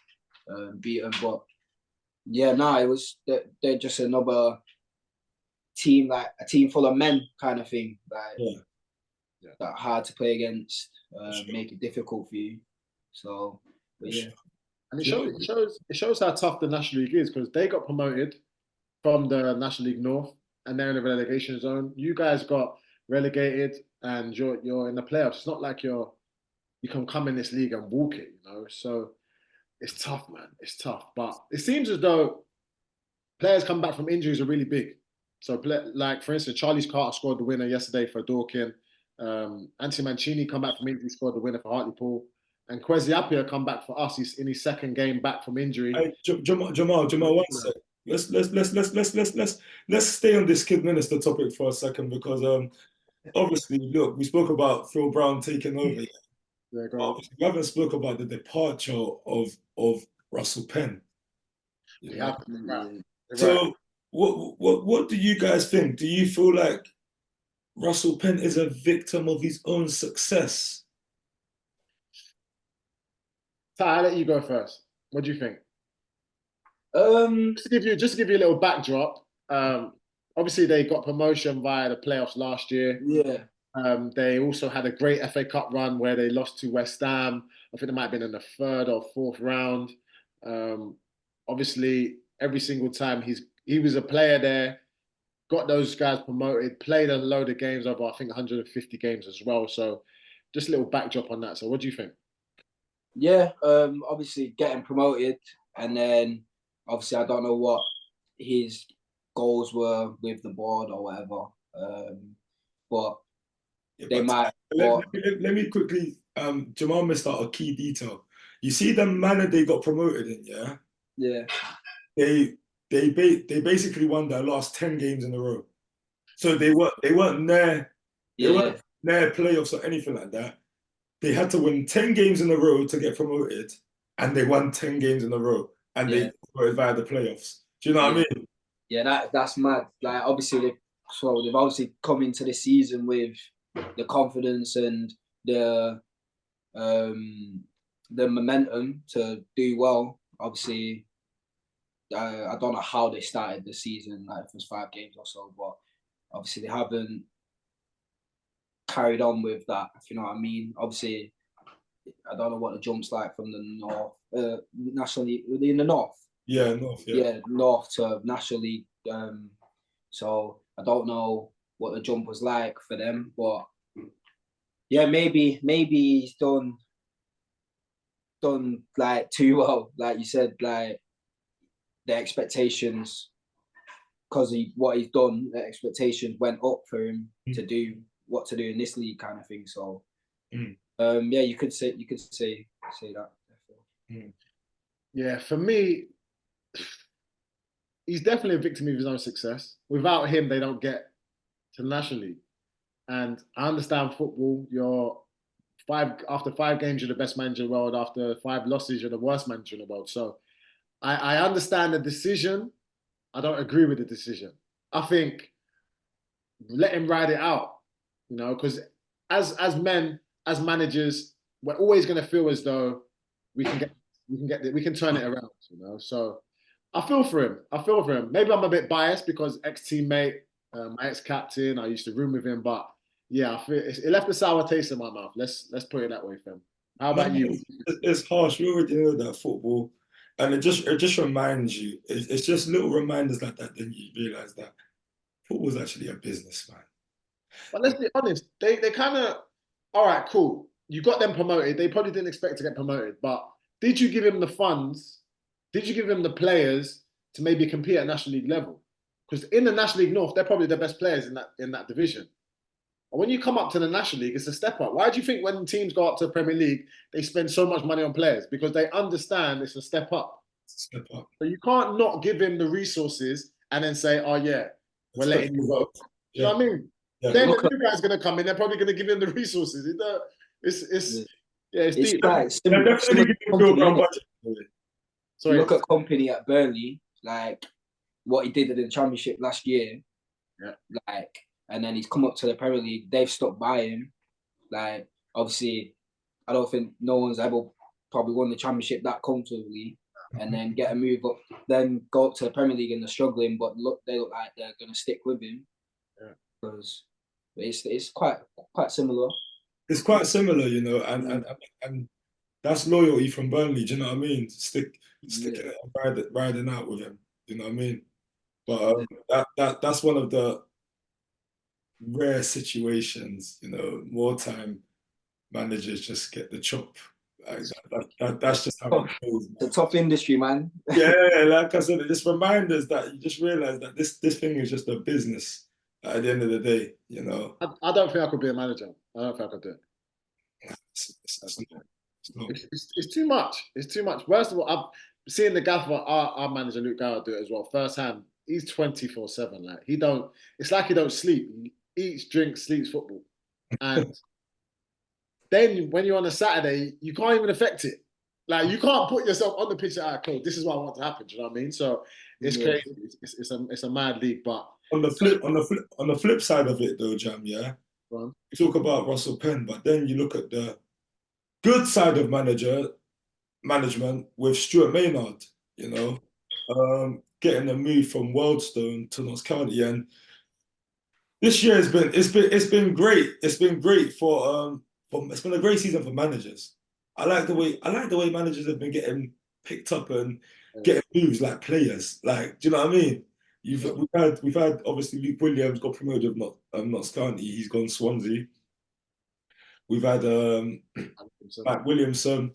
C: beat them, but yeah, it was they're just another team, like a team full of men kind of thing, like that hard to play against, make it difficult for you. So, but yeah.
B: And it shows how tough the National League is, because they got promoted from the National League North and they're in the relegation zone. You guys got relegated and you're in the playoffs. It's not like you can come in this league and walk it, you know. So it's tough, man. It's tough. But it seems as though players come back from injuries are really big. So, like for instance, Charles Carter scored the winner yesterday for Dorking. Anthony Mancini come back from injury, scored the winner for Hartlepool. And Kwesi Appiah come back for us. He's in his second game back from injury.
D: Hey, Jamal, 1 sec. Let's stay on this Kidminister topic for a second, because obviously, look, we spoke about Phil Brown taking over.
B: Yeah,
D: we haven't spoke about the departure of Russell Penn.
B: Yeah.
D: So, what do you guys think? Do you feel like Russell Penn is a victim of his own success?
B: Ty, I'll let you go first. What do you think? Just to give you a little backdrop. Obviously, they got promotion via the playoffs last year.
C: Yeah.
B: They also had a great FA Cup run where they lost to West Ham. I think it might have been in the 3rd or 4th round. Obviously, every single time he was a player there, got those guys promoted, played a load of games, over I think 150 games as well. So just a little backdrop on that. So what do you think?
C: Yeah, obviously getting promoted, and then obviously I don't know what his goals were with the board or whatever, but they might.
D: Let me quickly. Jamal missed out a key detail. You see the manner they got promoted in, yeah.
C: Yeah.
D: They basically won their last 10 games in a row, so they weren't near. They weren't near playoffs or anything like that. They had to win 10 games in a row to get promoted, and they won 10 games in a row, and they were via the playoffs. Do you know what I mean?
C: Yeah, that's mad. Like obviously they've obviously come into the season with the confidence and the momentum to do well. Obviously, I don't know how they started the season, like the first 5 games or so, but obviously they haven't carried on with that, if you know what I mean. Obviously, I don't know what the jump's like from the north, nationally in the north.
D: Yeah, north.
C: Yeah, north to National League. So I don't know what the jump was like for them, but yeah, maybe he's done like too well, like you said, like the expectations, because what he's done, the expectations went up for him to do what to do in this league, kind of thing. So, yeah, you could say that.
B: Yeah, for me, he's definitely a victim of his own success. Without him, they don't get to the National League. And I understand football. After 5 games, you're the best manager in the world. After 5 losses, you're the worst manager in the world. So I understand the decision. I don't agree with the decision. I think let him ride it out, because as men, as managers, we're always going to feel as though we can turn it around, So I feel for him. Maybe I'm a bit biased because ex-teammate, my ex-captain, I used to room with him, but yeah, I feel it left a sour taste in my mouth. Let's put it that way, fam. How about you?
D: It's harsh. We already know that football, and it just reminds you. It's just little reminders like that. Then you realize that football is actually a business, man.
B: But let's be honest. They kind of, all right, cool. You got them promoted. They probably didn't expect to get promoted, but did you give him the funds? Did you give him the players to maybe compete at National League level? Because in the National League North, they're probably the best players in that division. And when you come up to the National League, it's a step up. Why do you think when teams go up to the Premier League, they spend so much money on players? Because they understand it's a step up.
D: Step up.
B: So you can't not give him the resources and then say, oh yeah, we're letting you go. You know what I mean?
D: Yeah.
B: Then the new guy's going to come in. They're probably going to give him the resources. It's deep.
C: Quite similar.
D: Definitely
C: Sorry. Look at Company at Burnley, like what he did in the Championship last year.
B: Yeah.
C: And then he's come up to the Premier League. They've stuck by him. Like, obviously, I don't think no one's ever probably won the Championship that comfortably, and then get a move up, then go up to the Premier League and they're struggling, but they look like they're going to stick with him.
B: Yeah.
C: Because it's quite similar.
D: It's quite similar, and that's loyalty from Burnley. Do you know what I mean? Sticking it and riding out with him. You know what I mean? But that's one of the rare situations. More time managers just get the chop. That's just how it goes.
C: The top industry, man.
D: Yeah, like I said, it just reminds us that you just realize that this thing is just a business at the end of the day.
B: I don't think I could be a manager. I don't think I could do it. It's too much. It's too much. First of all, I've seen the gaffer, our manager Luke Gower, do it as well firsthand. He's 24/7. Like it's like he don't sleep. He eats, drinks, sleeps football, and then when you're on a Saturday, you can't even affect it. Like you can't put yourself on the pitch at cool. This is what I want to happen. Do you know what I mean? So it's crazy. It's a mad league. But
D: on the flip side of it, though, Jam, yeah, you talk about Russell Penn, but then you look at the good side of management with Stuart Maynard. Getting the move from Wealdstone to Notts County, and this year it's been great. It's been great it's been a great season for managers. I like the way managers have been getting picked up and getting moves like players. Like, do you know what I mean? We've had obviously Luke Williams got promoted of Notts County. He's gone Swansea. We've had Matt Williamson,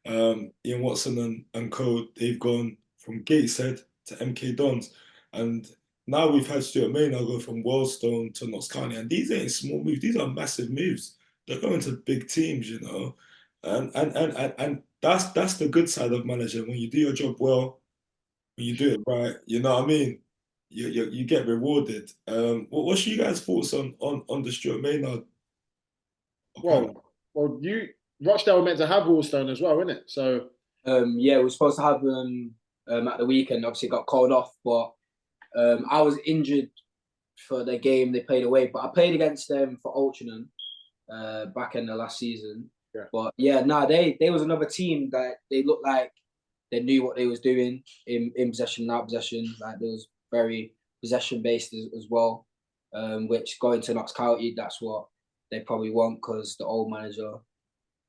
D: Ian Watson and co. They've gone from Gateshead to MK Dons, and now we've had Stuart Maynard go from Wealdstone to Notts County, and these ain't small moves. These are massive moves. They're going to big teams, and that's the good side of managing. When you do your job well, when you do it right, you know what I mean. You get rewarded. What's you guys' thoughts on the Stuart Maynard?
B: Well, Rochdale were meant to have Wealdstone as well, isn't it? So
C: Yeah, we were supposed to have them at the weekend. Obviously, got called off, but I was injured for the game they played away. But I played against them for Altrincham back in the last season.
B: Yeah.
C: But yeah, they was another team that they looked like they knew what they was doing in possession and out possession. Like they was very possession based as well. Which going to Notts County, that's what they probably want because the old manager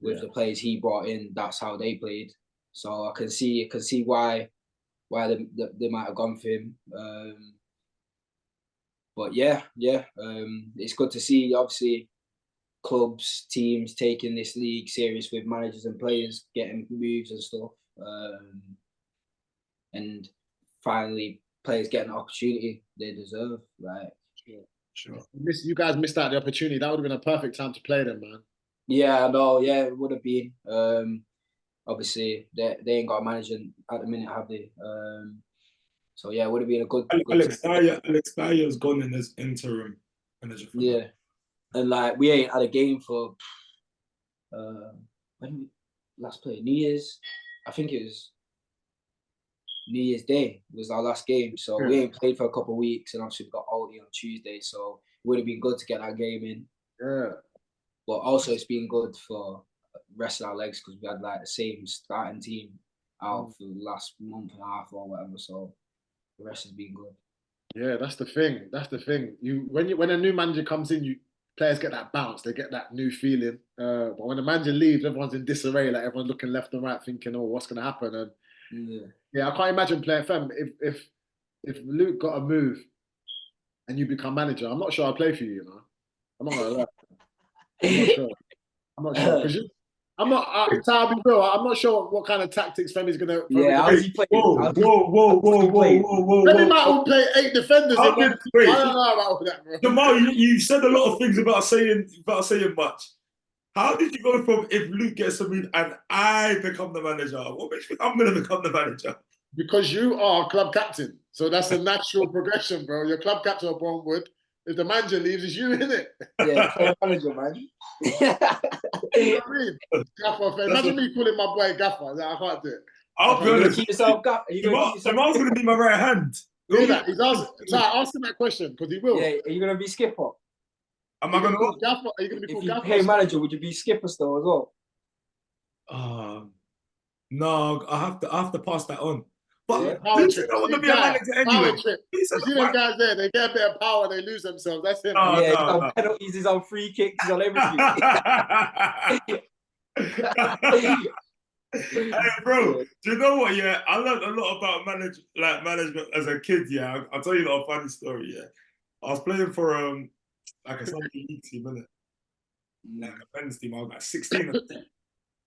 C: with the players he brought in, that's how they played. So I can see why they might have gone for him. But yeah, it's good to see obviously clubs, teams taking this league serious with managers and players getting moves and stuff. And finally players getting the opportunity they deserve. Like
D: Sure.
B: You guys missed out the opportunity. That would have been a perfect time to play them, man.
C: yeah, no, yeah, it would have been. Obviously they ain't got a manager at the minute, have they? So yeah, it would have been a good
D: Alex Dyer's gone in as interim manager for
C: yeah. And like we ain't had a game for when we last played New Year's. I think it was New Year's Day was our last game. So we ain't played for a couple of weeks, and obviously we got Aldi on Tuesday. So it would have been good to get that game in.
B: Yeah.
C: But also it's been good for resting our legs because we had like the same starting team out for the last month and a half or whatever. So the rest has been good.
B: Yeah, that's the thing. That's the thing. When a new manager comes in, players get that bounce. They get that new feeling. But when the manager leaves, everyone's in disarray. Like everyone's looking left and right, thinking, "Oh, what's going to happen?" And yeah, I can't imagine playing fam. If Luke got a move and you become manager, I'm not sure I'll play for you. You know, I'm not gonna lie. I'm not sure. I'm not sure because I'm not. I'll be real. I'm not sure what kind of tactics Femi's gonna.
C: Yeah, how's he playing?
D: Whoa.
B: Femi might all play 8 defenders.
D: I
B: I don't know about all that, bro.
D: Jamal, you've said a lot of things about saying much. How did you go from if Luke gets a move and I become the manager? What makes you think I'm going to become the manager?
B: Because you are club captain. So that's a natural progression, bro. You're club captain of Bournemouth. If the manager leaves, it's you, innit?
C: Yeah, player manager, man.
B: You know what I mean? Gaffer, imagine me calling my boy Gaffer. I can't do it.
D: I'll be honest.
C: Keep yourself Gaffer.
D: Jamal's going to be my right hand.
B: He's ask him that question because he will.
C: Yeah, are you going to be skipper?
D: Am I going to
B: Gaffer? Are you going to be
C: if
B: called
C: you
B: Gaffer?
C: play manager, would you be skipper still as well?
D: No, I have to pass that on. But
B: Yeah.
D: Luke don't want to be a manager anyway.
B: You see them guys there, they get a bit of power, they lose themselves. That's him.
C: He's on penalties, he's on free kicks, he's on everything.
D: Hey, bro, do you know what? Yeah, I learned a lot about management as a kid. Yeah, I'll tell you a funny story. Yeah, I was playing for like a Sunday league team, innit? Like a men's team. I was like 16. But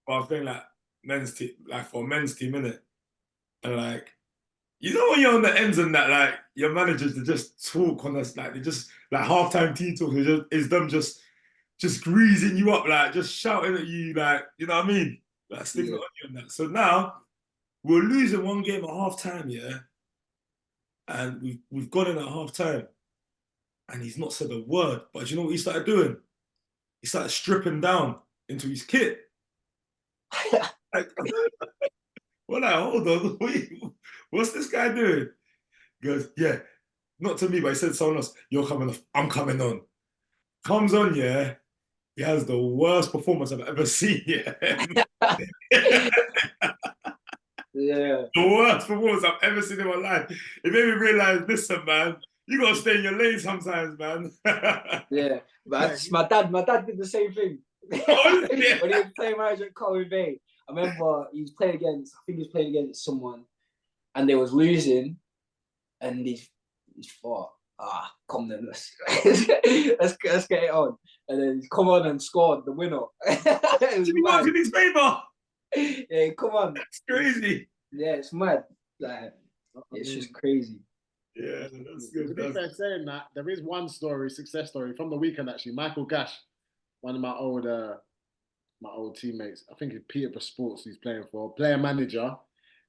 D: I was playing like men's team, like for a men's team, innit? And like, you know when you're on the ends and that, like your managers they just talk on us, like they just like halftime tea talk. Is them just greasing you up, like just shouting at you, like you know what I mean, like sticking on you and that. So now we're losing one game at halftime, yeah, and we've gone in at halftime, and he's not said a word. But you know what he started doing? He started stripping down into his kit. Like, well, like, hold on, what's this guy doing? He goes, yeah, not to me, but he said to someone else, you're coming off, I'm coming on. Comes on, yeah. He has the worst performance I've ever seen, yeah.
C: Yeah.
D: The worst performance I've ever seen in my life. It made me realize, listen, man, you gotta stay in your lane sometimes, man.
C: Yeah, but my dad did the same thing.
D: Oh, yeah.
C: When he was playing manager at Colwyn Bay, I remember he was playing against someone, and they was losing, and he thought, come then, let's get it on, and then he's come on and scored the winner.
D: Did he mark in his favour?
C: Yeah, come on.
D: That's crazy.
C: Yeah, it's mad. Like, it's just crazy.
D: Yeah, that's good.
B: To be fair, saying that, there is one success story from the weekend actually. Michael Gash, one of my old teammates. I think it's Peterborough Sports he's playing for, player manager,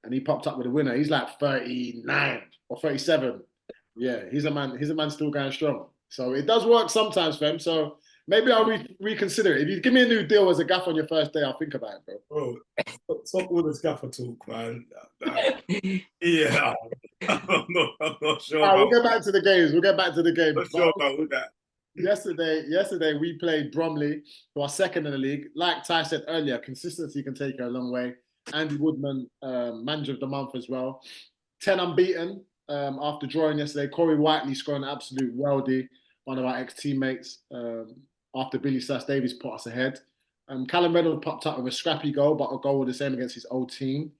B: and he popped up with a winner. He's like 39 or 37. Yeah, he's a man still going strong. So it does work sometimes, fam. So Maybe I'll reconsider it. If you give me a new deal as a gaffer on your first day, I'll think about it, bro.
D: Bro, stop all this gaffer talk, man. Yeah, I'm not sure
B: All right,
D: about.
B: we'll get back to the games. We'll get back to the game.
D: Not sure about all that.
B: Yesterday we played Bromley, who are second in the league. Like Ty said earlier, consistency can take you a long way. Andy Woodman, manager of the month as well. 10 unbeaten after drawing yesterday. Corey Whiteley scoring an absolute worldie, one of our ex-teammates, after Billy Sass Davies put us ahead. Callum Reynolds popped up with a scrappy goal, but a goal the same against his old team.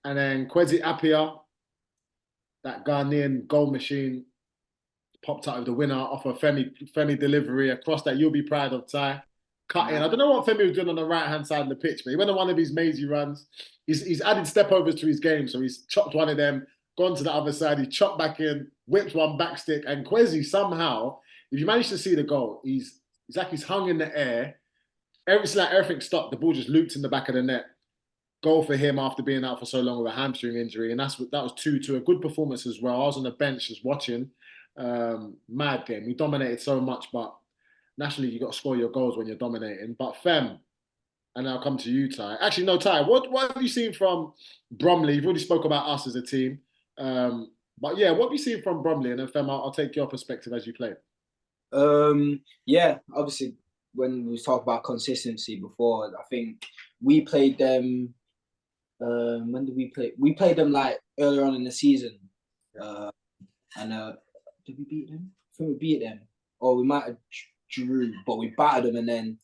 B: And then Kwesi Appiah, that Ghanaian goal machine, popped out with the winner off a Femi delivery across that you'll be proud of, Ty. Cut in. I don't know what Femi was doing on the right-hand side of the pitch, but he went on one of his mazy runs. He's added step-overs to his game, so he's chopped one of them, gone to the other side, he chopped back in, whipped one back stick, and Kwesi somehow, if you manage to see the goal, he's like he's hung in the air. Everything stopped, the ball just looped in the back of the net. Goal for him after being out for so long with a hamstring injury, and that was 2-2. A good performance as well. I was on the bench just watching. Mad game. We dominated so much, but nationally you got to score your goals when you're dominating. But Fem, and I'll come to you, Ty. Actually, no, Ty. What have you seen from Bromley? You've already spoke about us as a team, but yeah, what have you seen from Bromley? And then Fem, I'll take your perspective as you play.
C: Yeah, obviously when we talked about consistency before, I think we played them. When did we play? We played them like earlier on in the season, and did we beat them? I think we beat them, or we might have drew, but we battered them, and then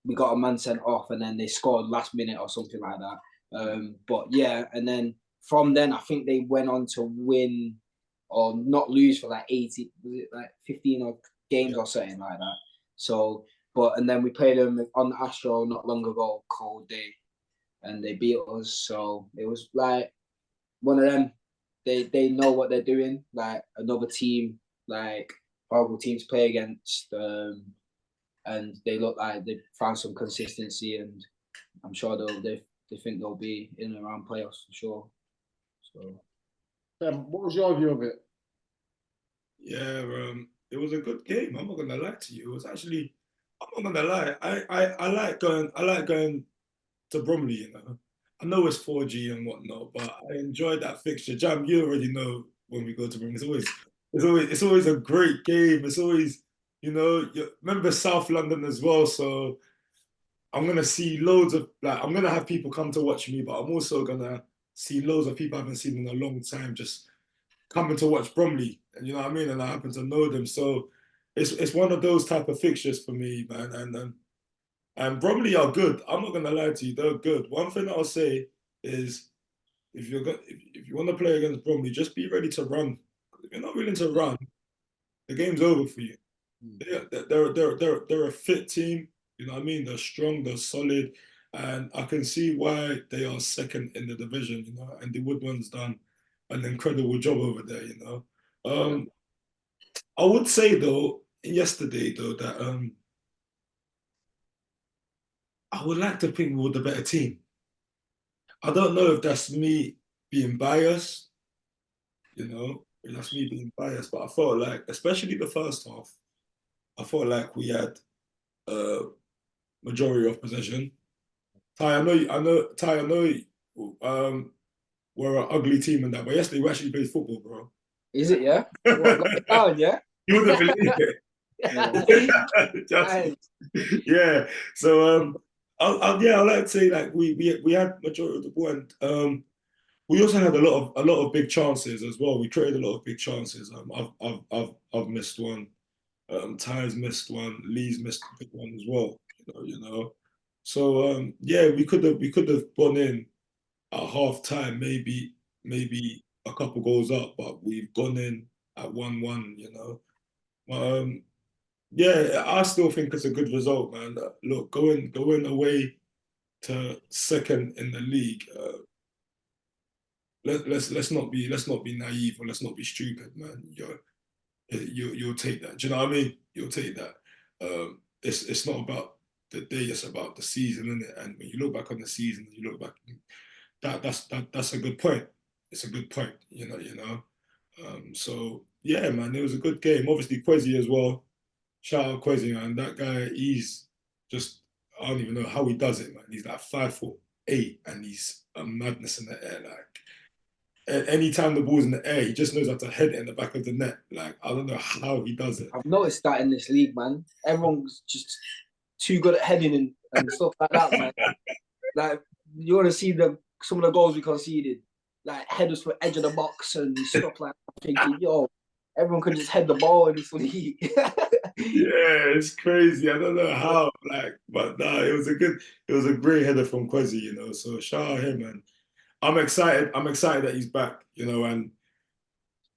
C: we got a man sent off, and then they scored last minute or something like that. But yeah, and then from then I think they went on to win or not lose for like 80, was it like 15 or games or something like that. So, and then we played them on the Astro not long ago, cold day, and they beat us. So it was like one of them. They know what they're doing. Like another team, like horrible team to play against, and they look like they found some consistency, and I'm sure they think they'll be in and around playoffs for sure. So,
B: What was your view of it?
D: Yeah, it was a good game. I'm not gonna lie to you. It was actually, I'm not gonna lie. I like going to Bromley. You know, I know it's 4G and whatnot, but I enjoyed that fixture. Jam, you already know when we go to Bromley, it's always a great game. It's always, you remember South London as well. So I'm gonna see loads of I'm gonna have people come to watch me, but I'm also gonna see loads of people I haven't seen in a long time just coming to watch Bromley, and you know what I mean. And I happen to know them, so it's one of those type of fixtures for me, man. And Bromley are good. I'm not gonna lie to you, they're good. One thing I'll say is if you want to play against Bromley, just be ready to run. If you're not willing to run, the game's over for you. They're a fit team. You know what I mean? They're strong, they're solid, and I can see why they are second in the division. You know, and the Woodman's done an incredible job over there. You know, I would say though yesterday though that I would like to think we were the better team. I don't know if that's me being biased. You know, if that's me being biased, but I felt like, especially the first half, I felt like we had majority of possession. Ty, I know, we're an ugly team in that, but yesterday we actually played football, bro.
C: is it? Yeah. What, got it down? Yeah.
D: You wouldn't believe it. Yeah. So I like to say like we had majority of the ball, and we also had a lot of big chances as well. We created a lot of big chances. I've missed one. Ty's missed one. Lee's missed a big one as well. You know. So yeah, we could have gone in at half time, maybe a couple goals up, but we've gone in at 1-1. You know. Yeah, I still think it's a good result, man. Look, going away to second in the league. Let's not be naive, or let's not be stupid, man. You'll take that. Do you know what I mean? You'll take that. It's not about the day; it's about the season, isn't it? And when you look back on the season, you look back. That's a good point. It's a good point. You know. So yeah, man, it was a good game. Obviously, Kwesi as well. shout out Kwesi, man. That guy, he's just, I don't even know how he does it, man. He's like 5'8", and he's a madness in the air. Like, anytime the ball's in the air, he just knows how to head it in the back of the net. Like, I don't know how he does it.
C: I've noticed that in this league, man. Everyone's just too good at heading and stuff like that, man. Like, you want to see some of the goals we conceded, like headers for edge of the box and stuff like that. I'm thinking, yo, everyone could just head the ball in this league.
D: Yeah, it's crazy. I don't know how, like, but nah, it was a great header from Kwesi, you know. So shout out him, man. I'm excited. I'm excited that he's back, you know, and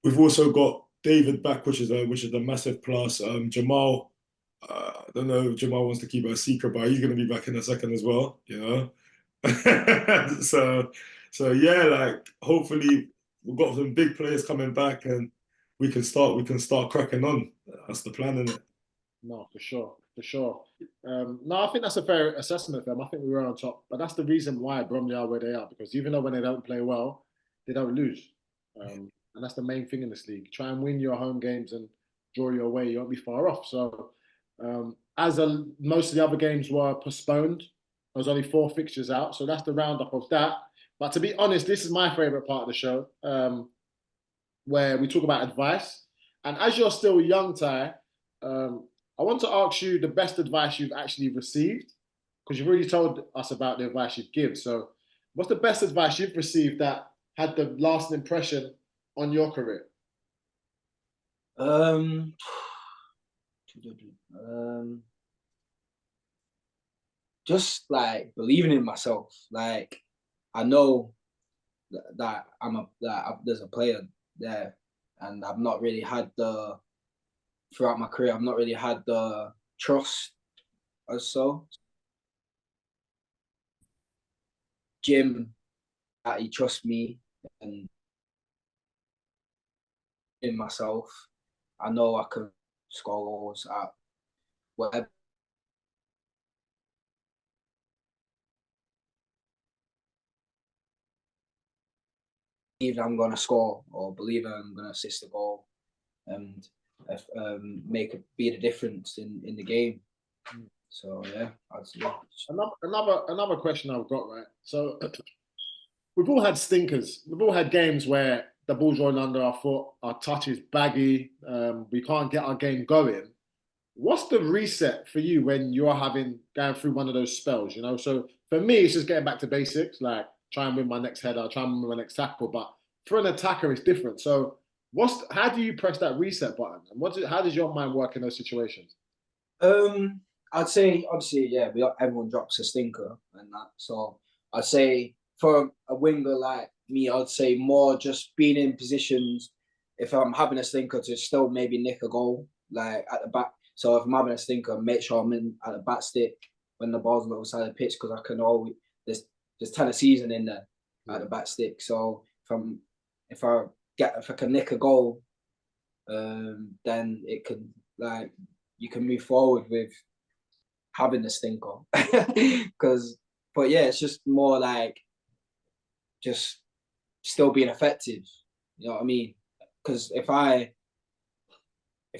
D: we've also got David back, which is a massive plus. Jamal, I don't know if Jamal wants to keep it a secret, but he's going to be back in a second as well, you know. So yeah, like hopefully we've got some big players coming back and we can start cracking on. That's the plan, isn't it?
B: No, for sure, for sure. No, I think that's a fair assessment, fam. I think we were on top, but that's the reason why Bromley are where they are, because even though when they don't play well, they don't lose, and that's the main thing in this league. Try and win your home games and draw your way. You won't be far off. So, most of the other games were postponed, there was only 4 fixtures out, so that's the roundup of that. But to be honest, this is my favorite part of the show, where we talk about advice. And as you're still young, Ty, um, I want to ask you the best advice you've actually received, because you've already told us about the advice you've given. So, what's the best advice you've received that had the lasting impression on your career?
C: um, just like believing in myself. Like, I know that there's a player there, and I've not really had throughout my career, I've not really had the trust as so. Jim, that he trusts me and in myself. I know I can score goals at whatever. Believe I'm gonna score or believe I'm gonna assist a goal and be the difference in the game. So yeah, I'd say.
B: Another question I've got, right? So we've all had stinkers. We've all had games where the ball's rolling under our foot, our touch is baggy, we can't get our game going. What's the reset for you when you're going through one of those spells? You know, so for me, it's just getting back to basics, like try and win my next header, try and win my next tackle. But for an attacker, it's different. So how do you press that reset button? And how does your mind work in those situations?
C: I'd say obviously, yeah, everyone drops a stinker and that. So I'd say for a winger like me, I'd say more just being in positions if I'm having a stinker to still maybe nick a goal, like at the back. So if I'm having a stinker, make sure I'm in at the back stick when the ball's on the other side of the pitch, because I can always there's Tennessee in there at the back stick. So if I can nick a goal, then it can, like, you can move forward with having the stinker. But yeah, it's just more like just still being effective. You know what I mean? Because if I'm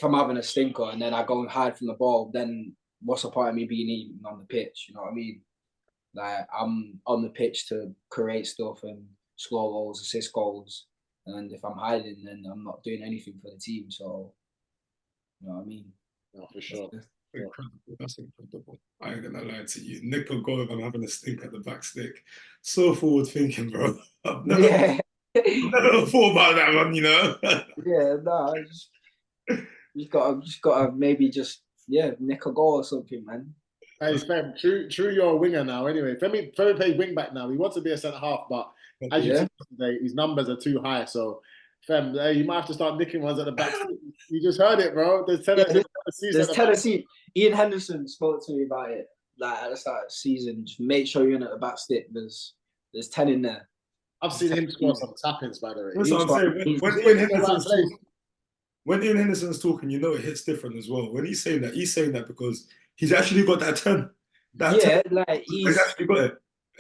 C: having a stinker and then I go and hide from the ball, then what's the point of me being even on the pitch? You know what I mean? Like, I'm on the pitch to create stuff and score goals, assist goals. And if I'm hiding, then I'm not doing anything for the team. So, you know what I mean?
B: No, for sure.
D: Incredible. That's incredible. I ain't gonna lie to you. Nick will go if I'm having a stink at the back stick. So forward thinking, bro. I've never thought about that one, you know?
C: Yeah, no, just gotta maybe just nick a goal or something, man.
B: Hey, Fem, true, you're a winger now. Anyway, Femi plays wing back now. He wants to be a centre half, but as you said today, his numbers are too high. So, Fem, you might have to start nicking ones at the back. You just heard it, bro. There's
C: Tennessee. Ian Henderson spoke to me about it. Like, at the start of the season, just make sure you're in at the back stick. There's 10 in there.
B: I've seen him score some tap-ins, by the way.
D: That's what I'm saying. When Ian Henderson's talking, you know it hits different as well. When he's saying that because he's actually got that 10.
C: Like
D: he's actually got it.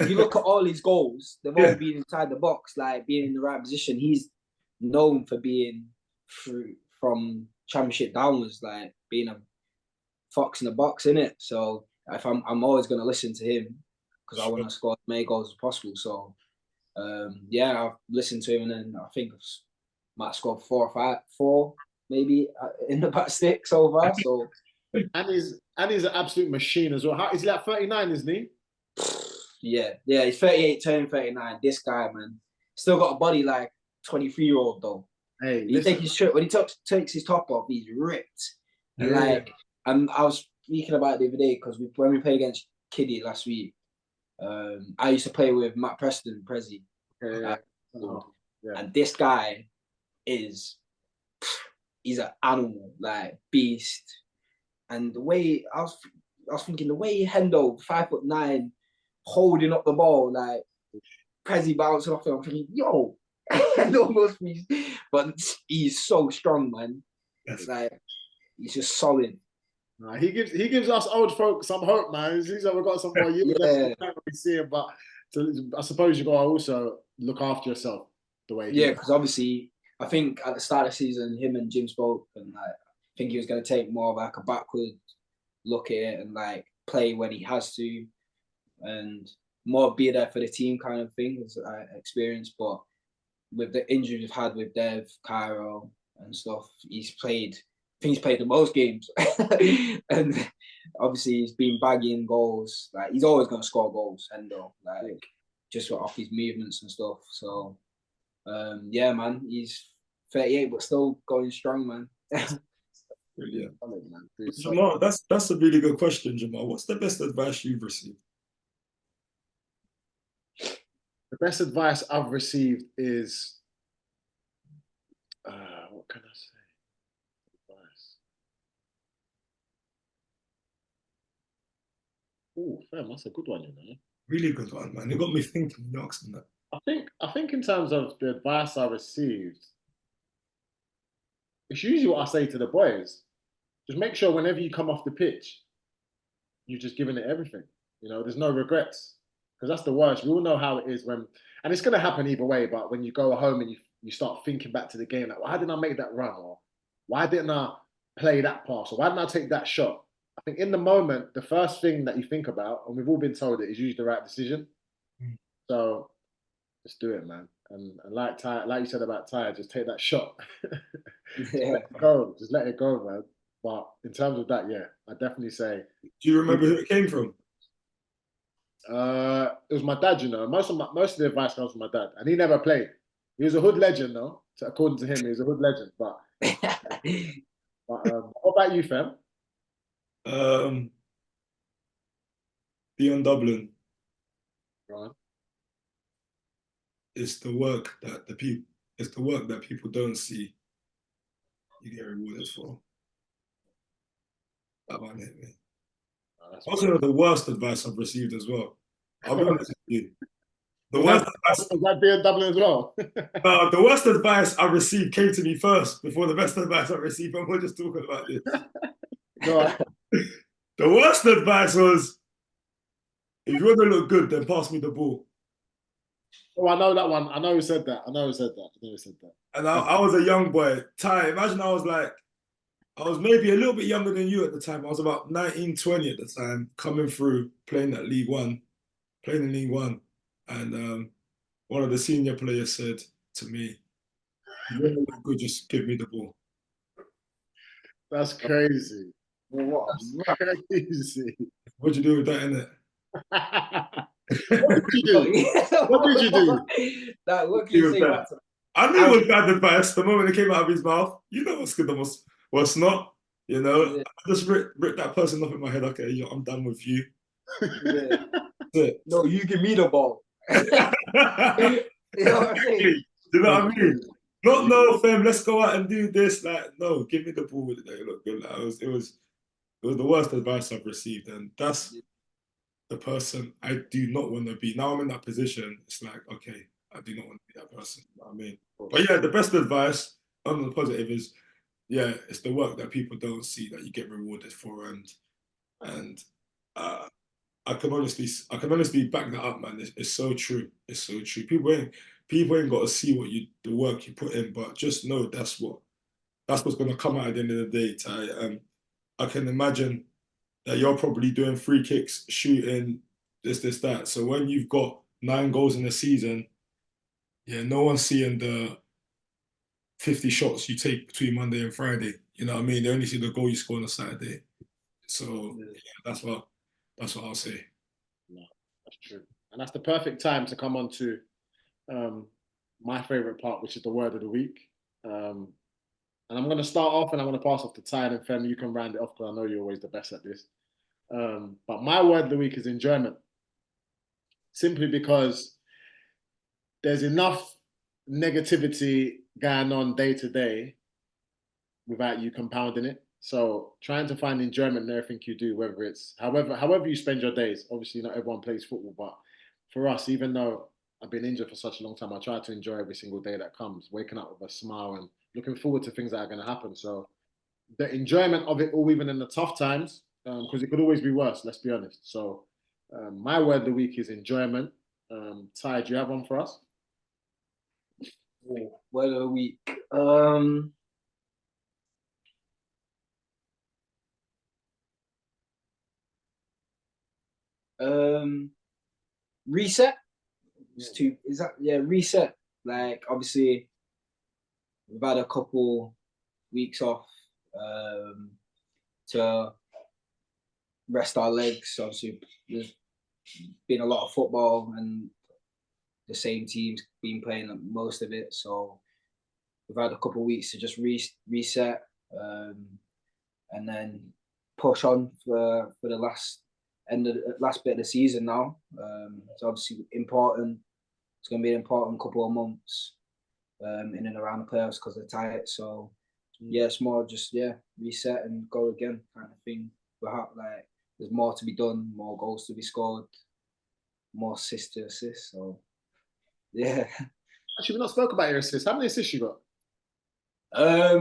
C: You look at all his goals, they've all been inside the box, like being in the right position. He's known for being from Championship downwards, like being fox in the box, innit? So if I'm always gonna listen to him because I want to score as many goals as possible. So yeah, I've listened to him, and then I think I might have scored 4 maybe in the back six so far. So
B: And he's an absolute machine as well. How is he like 39, isn't he?
C: yeah, he's 38, turning 39. This guy, man, still got a body like 23-year-old though.
B: Hey,
C: He take his shirt when he takes his top off, he's ripped. And like, I was speaking about it the other day because when we played against Kiddie last week, I used to play with Matt Preston, Prezi. And this guy he's an animal, like beast. And the way I was thinking, the way Hendo, 5'9", holding up the ball, like Prezi bouncing off him, I'm thinking, yo, Hendo must be, but he's so strong, man. Yes. Like he's just solid.
B: He gives us old folks some hope, man. It seems like we've got some more years left. We can't really see him, but I suppose you got to also look after yourself the way.
C: Yeah, because obviously, I think at the start of the season, him and Jim spoke, and like, I think he was going to take more of like a backward look at it and like play when he has to, and more be there for the team kind of thing as experience. But with the injuries we've had with Dev, Cairo, and stuff, he's played the most games. And obviously he's been bagging goals. Like he's always going to score goals, Hendo, like just off his movements and stuff. So yeah, man, he's 38 but still going strong, man.
D: Brilliant. Jamal, that's a really good question, Jamal. What's the best advice you've received?
B: The best advice I've received is what can I say? Oh, fam, that's a good one, you know.
D: Really good one, man. It got me thinking. You asked me that.
B: I think in terms of the advice I received, it's usually what I say to the boys. Just make sure whenever you come off the pitch, you're just giving it everything. You know, there's no regrets. Because that's the worst. We all know how it is when, and it's going to happen either way, but when you go home and you start thinking back to the game, like, why didn't I make that run? Or why didn't I play that pass? Or why didn't I take that shot? I think in the moment, the first thing that you think about, and we've all been told it, is usually the right decision. So just do it, man. And like you said about Ty, just take that shot. Just let it go. Just let it go, man. But in terms of that, yeah, I definitely say.
D: Do you remember who it came from?
B: It was my dad, you know. Most of the advice comes from my dad, and he never played. He was a hood legend, though. So according to him, he was a hood legend. But what about you, fam?
D: Beyond Dublin.
B: Right.
D: It's the work that people don't see. You get rewarded for. That one hit me. Also, the worst advice I've received as well. I'll be honest with you. The worst advice.
B: Was that being Dublin as well?
D: No, the worst advice I received came to me first before the best advice I received, and we're just talking about this.
B: Go on.
D: The worst advice was, if you want to look good, then pass me the ball.
B: Oh, I know that one. I know who said that.
D: And I was a young boy. Ty, imagine I was maybe a little bit younger than you at the time. I was about 19, 20 at the time, coming through, playing in League One. And one of the senior players said to me, "You want to look good, just give me the ball."
B: That's crazy. That's crazy.
D: What'd you do with that, innit?
B: What did you do? What did you do?
C: What can you say about that?
D: I knew it was bad advice the moment it came out of his mouth. You know what's good and what's not. You know, I just ripped that person off in my head. Okay, yo, I'm done with you.
C: Yeah. No, you give me the ball. You know what I'm saying?
D: Do you know what I mean? Not no, fam. Let's go out and do this. Like, no, give me the ball with it. Look good. Like, it was the worst advice I've received, and that's the person I do not want to be. Now I'm in that position. It's like, okay, I do not want to be that person. You know what I mean? But yeah, the best advice on the positive is, yeah, it's the work that people don't see that you get rewarded for, and I can honestly back that up, man. It's so true. It's so true. People ain't got to see the work you put in, but just know that's what's gonna come out at the end of the day. Ty. I can imagine that you're probably doing free kicks, shooting, this, that. So when you've got 9 goals in a season, yeah, no one's seeing the 50 shots you take between Monday and Friday. You know what I mean? They only see the goal you score on a Saturday. So yeah, that's what I'll say.
B: No, that's true. And that's the perfect time to come on to my favorite part, which is the word of the week. And I'm going to start off and I'm going to pass off to Ty and Fem. You can round it off because I know you're always the best at this. But my word of the week is enjoyment. Simply because there's enough negativity going on day to day without you compounding it. So trying to find enjoyment in everything you do, whether it's however you spend your days. Obviously, not everyone plays football, but for us, even though I've been injured for such a long time, I try to enjoy every single day that comes, waking up with a smile and looking forward to things that are going to happen. So the enjoyment of it all, even in the tough times, because it could always be worse, let's be honest. So my word of the week is enjoyment. Ty, do you have one for us?
C: Word of the week. Reset. Reset. Like obviously we've had a couple weeks off to rest our legs. Obviously there's been a lot of football and the same team's been playing most of it. So we've had a couple of weeks to just reset and then push on for the last bit of the season now. It's obviously important. It's going to be an important couple of months in and around the playoffs because they're tight. So yeah, it's more just reset and go again kind of thing. Like there's more to be done, more goals to be scored, more assists to assist. So yeah.
B: Actually, we've not spoke about your assists. How many assists you got?
C: I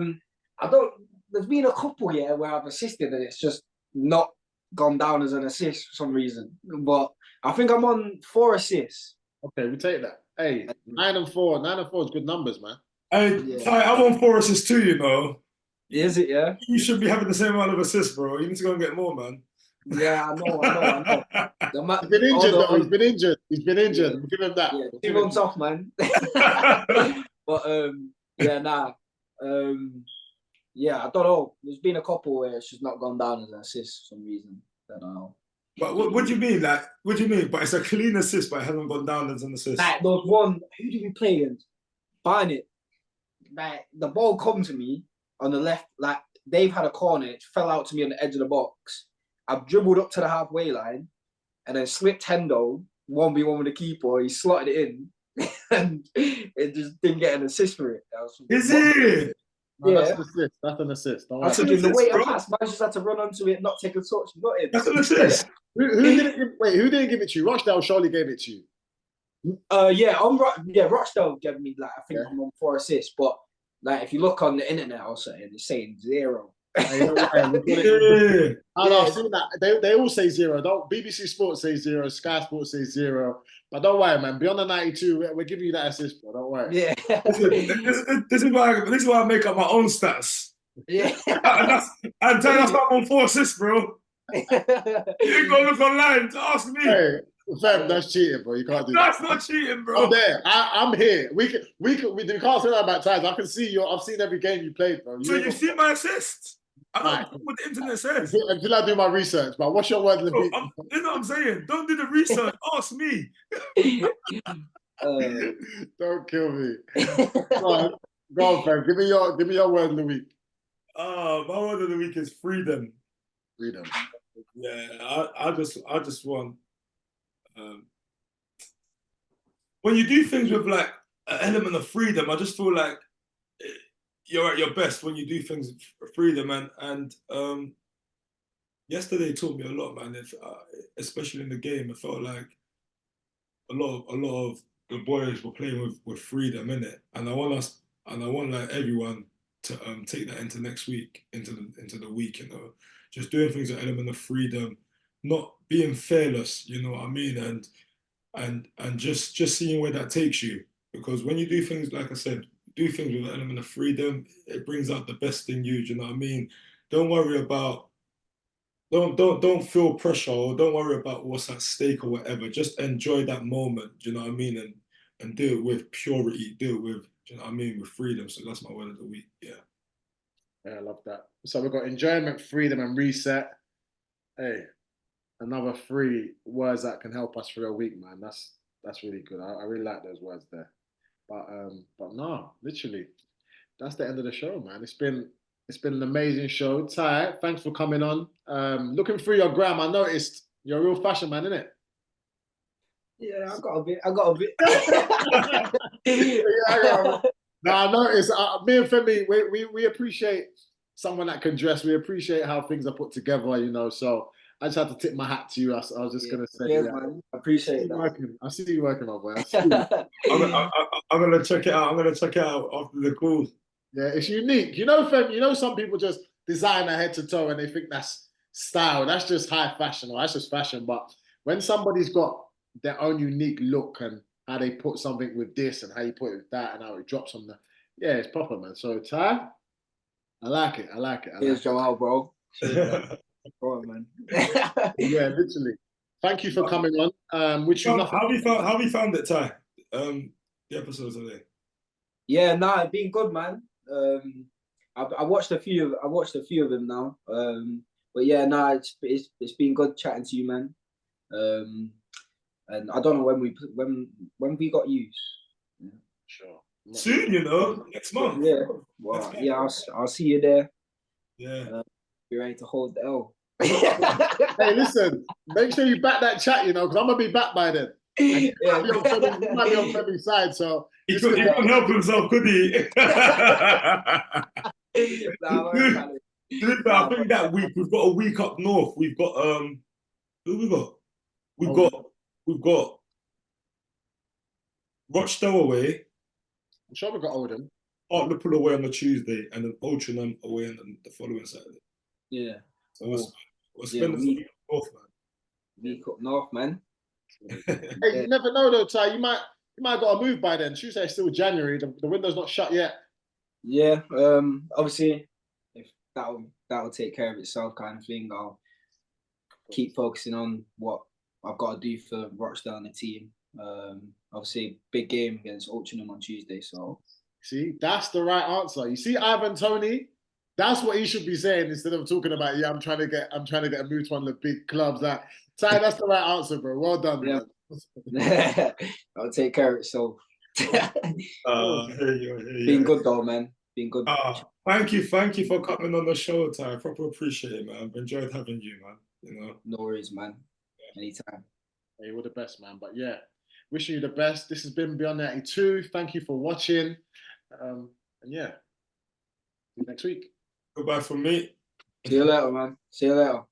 C: don't. There's been a couple where I've assisted and it's just not gone down as an assist for some reason. But I think I'm on 4 assists.
B: Okay, we take that. Hey, 9 and 4. 9 and 4 is good numbers, man.
D: Hey, Ty, I'm on 4 assists too, you know.
C: Is it, yeah?
D: You should be having the same amount of assists, bro. You need to go and get more, man.
C: Yeah, I know.
B: He's been injured, though. He's been injured. Yeah. We'll give him that.
C: Yeah, 2 months off, man. But I don't know. There's been a couple where it's just not gone down as an assist for some reason. I don't know.
D: But what do you mean? Like, what do you mean? But it's a clean assist, but it hasn't gone down as an assist.
C: Like, there was one. Who did we play against? Barnet. Like, the ball come to me on the left. Like, they've had a corner. It fell out to me on the edge of the box. I've dribbled up to the halfway line and then slipped Hendo 1v1 with the keeper. He slotted it in and it just didn't get an assist for it.
D: Is it?
B: No, yeah. That's an assist. That's an assist.
C: I was thinking the way I passed, man just had to run onto it, not take a touch. Not it.
D: That's an assist.
B: Who didn't give it to you? Rochdale surely gave it to you.
C: Rochdale gave me I'm on 4 assists, but like if you look on the internet or something, it's saying 0.
B: I've seen that. They all say 0. Don't BBC Sports say 0, Sky Sports say 0. But don't worry, man. Beyond the 92, we're giving you that assist, bro. Don't worry.
C: Yeah.
D: This is why I make up my own stats.
C: Yeah.
D: I'm telling you, I'm on 4 assists, bro. You ain't gonna look online to ask me.
B: Hey, fam, that's cheating, bro. You can't do
D: that. That's
B: not
D: cheating, bro.
B: I'm there. I'm here. We can't say that about times. I can see you. I've seen every game you played, bro.
D: So you've seen my assists? I don't know what the internet says.
B: Until I do my research, but what's your word of the week?
D: You know what I'm saying? Don't do the research. Ask me.
B: Don't kill me. Go on, fam. Give me your word of the week.
D: My word of the week is freedom.
B: Freedom.
D: Yeah, I just want when you do things with like an element of freedom, I just feel like you're at your best when you do things for freedom. And yesterday taught me a lot, man. Especially in the game, I felt like a lot of the boys were playing with freedom in it, and I want like everyone to take that into next week, into the week, you know, just doing things with an element of freedom, not being fearless, you know what I mean, and just seeing where that takes you, because when you do things, like I said, do things with an element of freedom, it brings out the best in you, do you know what I mean? Don't worry about don't feel pressure or don't worry about what's at stake or whatever. Just enjoy that moment. Do you know what I mean? And do it with purity. Do it with, do you know what I mean, with freedom. So that's my word of the week. Yeah.
B: Yeah, I love that. So we've got enjoyment, freedom, and reset. Hey, another 3 words that can help us through a week, man. That's really good. I really like those words there. But no, literally, that's the end of the show, man. It's been an amazing show. Ty, thanks for coming on. Looking through your gram, I noticed you're a real fashion man, innit?
C: Yeah, I got a bit. I got a bit.
B: Yeah, no, I noticed. Me and Femi, we appreciate someone that can dress. We appreciate how things are put together, you know. So I just had to tip my hat to you. I was just gonna say,
C: Yes,
B: yeah.
C: man. I appreciate that.
B: I see you working, my boy. I see you.
D: I'm gonna check it out. I'm gonna check it out after the call.
B: Yeah, it's unique. You know, Fem, you know, some people just design a head to toe and they think that's style. That's just high fashion or that's just fashion. But when somebody's got their own unique look and how they put something with this and how you put it with that and how it drops on the, yeah, it's proper, man. So, Ty, I like it. I like it. I like
C: Cheers,
B: it.
C: Joel, bro. Cheers, bro, man.
B: Yeah, literally. Thank you for coming on. Which you nothing.
D: How have you found it, Ty? The episodes today.
C: Yeah, nah, it's been good, man. I watched a few. I watched a few of them now. But yeah, nah, it's been good chatting to you, man. And I don't know when we got used. Yeah.
B: Sure.
D: Soon, you know, next month.
C: Yeah, well, yeah, I'll see you there.
D: Yeah.
C: Be ready to hold the L.
B: Hey, listen, make sure you back that chat, you know, because I'm gonna be back by then. And you might be on Femi's side, so
D: He couldn't help himself, could he? I think that week we've got a week up north. We've got who we got? We've got Rochdale away,
B: I'm sure we got Oldham.
D: Hartlepool away on the Tuesday, and then Altrincham away on the following Saturday.
C: Yeah.
D: So we're spending the week up north, man.
C: Week up north, man.
B: Hey, you never know though, Ty. You might got to move by then. Tuesday's still January. The window's not shut yet.
C: Yeah. Obviously, if that'll take care of itself, kind of thing. I'll keep focusing on what I've got to do for Rochdale and the team. Obviously, big game against Altrincham on Tuesday. So,
B: see, that's the right answer. You see, Ivan Toney, that's what he should be saying instead of talking about, yeah, I'm trying to get a move to one of the big clubs. That Ty, that's the right answer, bro. Well done,
C: yeah.
B: man.
C: I'll take care of itself. Been good though, man. Been good.
D: Thank you for coming on the show, Ty. Proper appreciate it, man. I've enjoyed having you, man. You know.
C: No worries, man. Anytime.
B: Hey, you're the best, man. But yeah, wishing you the best. This has been Beyond 92. Thank you for watching. And yeah, see you next week.
D: Goodbye from me.
C: See you later, man. See you later.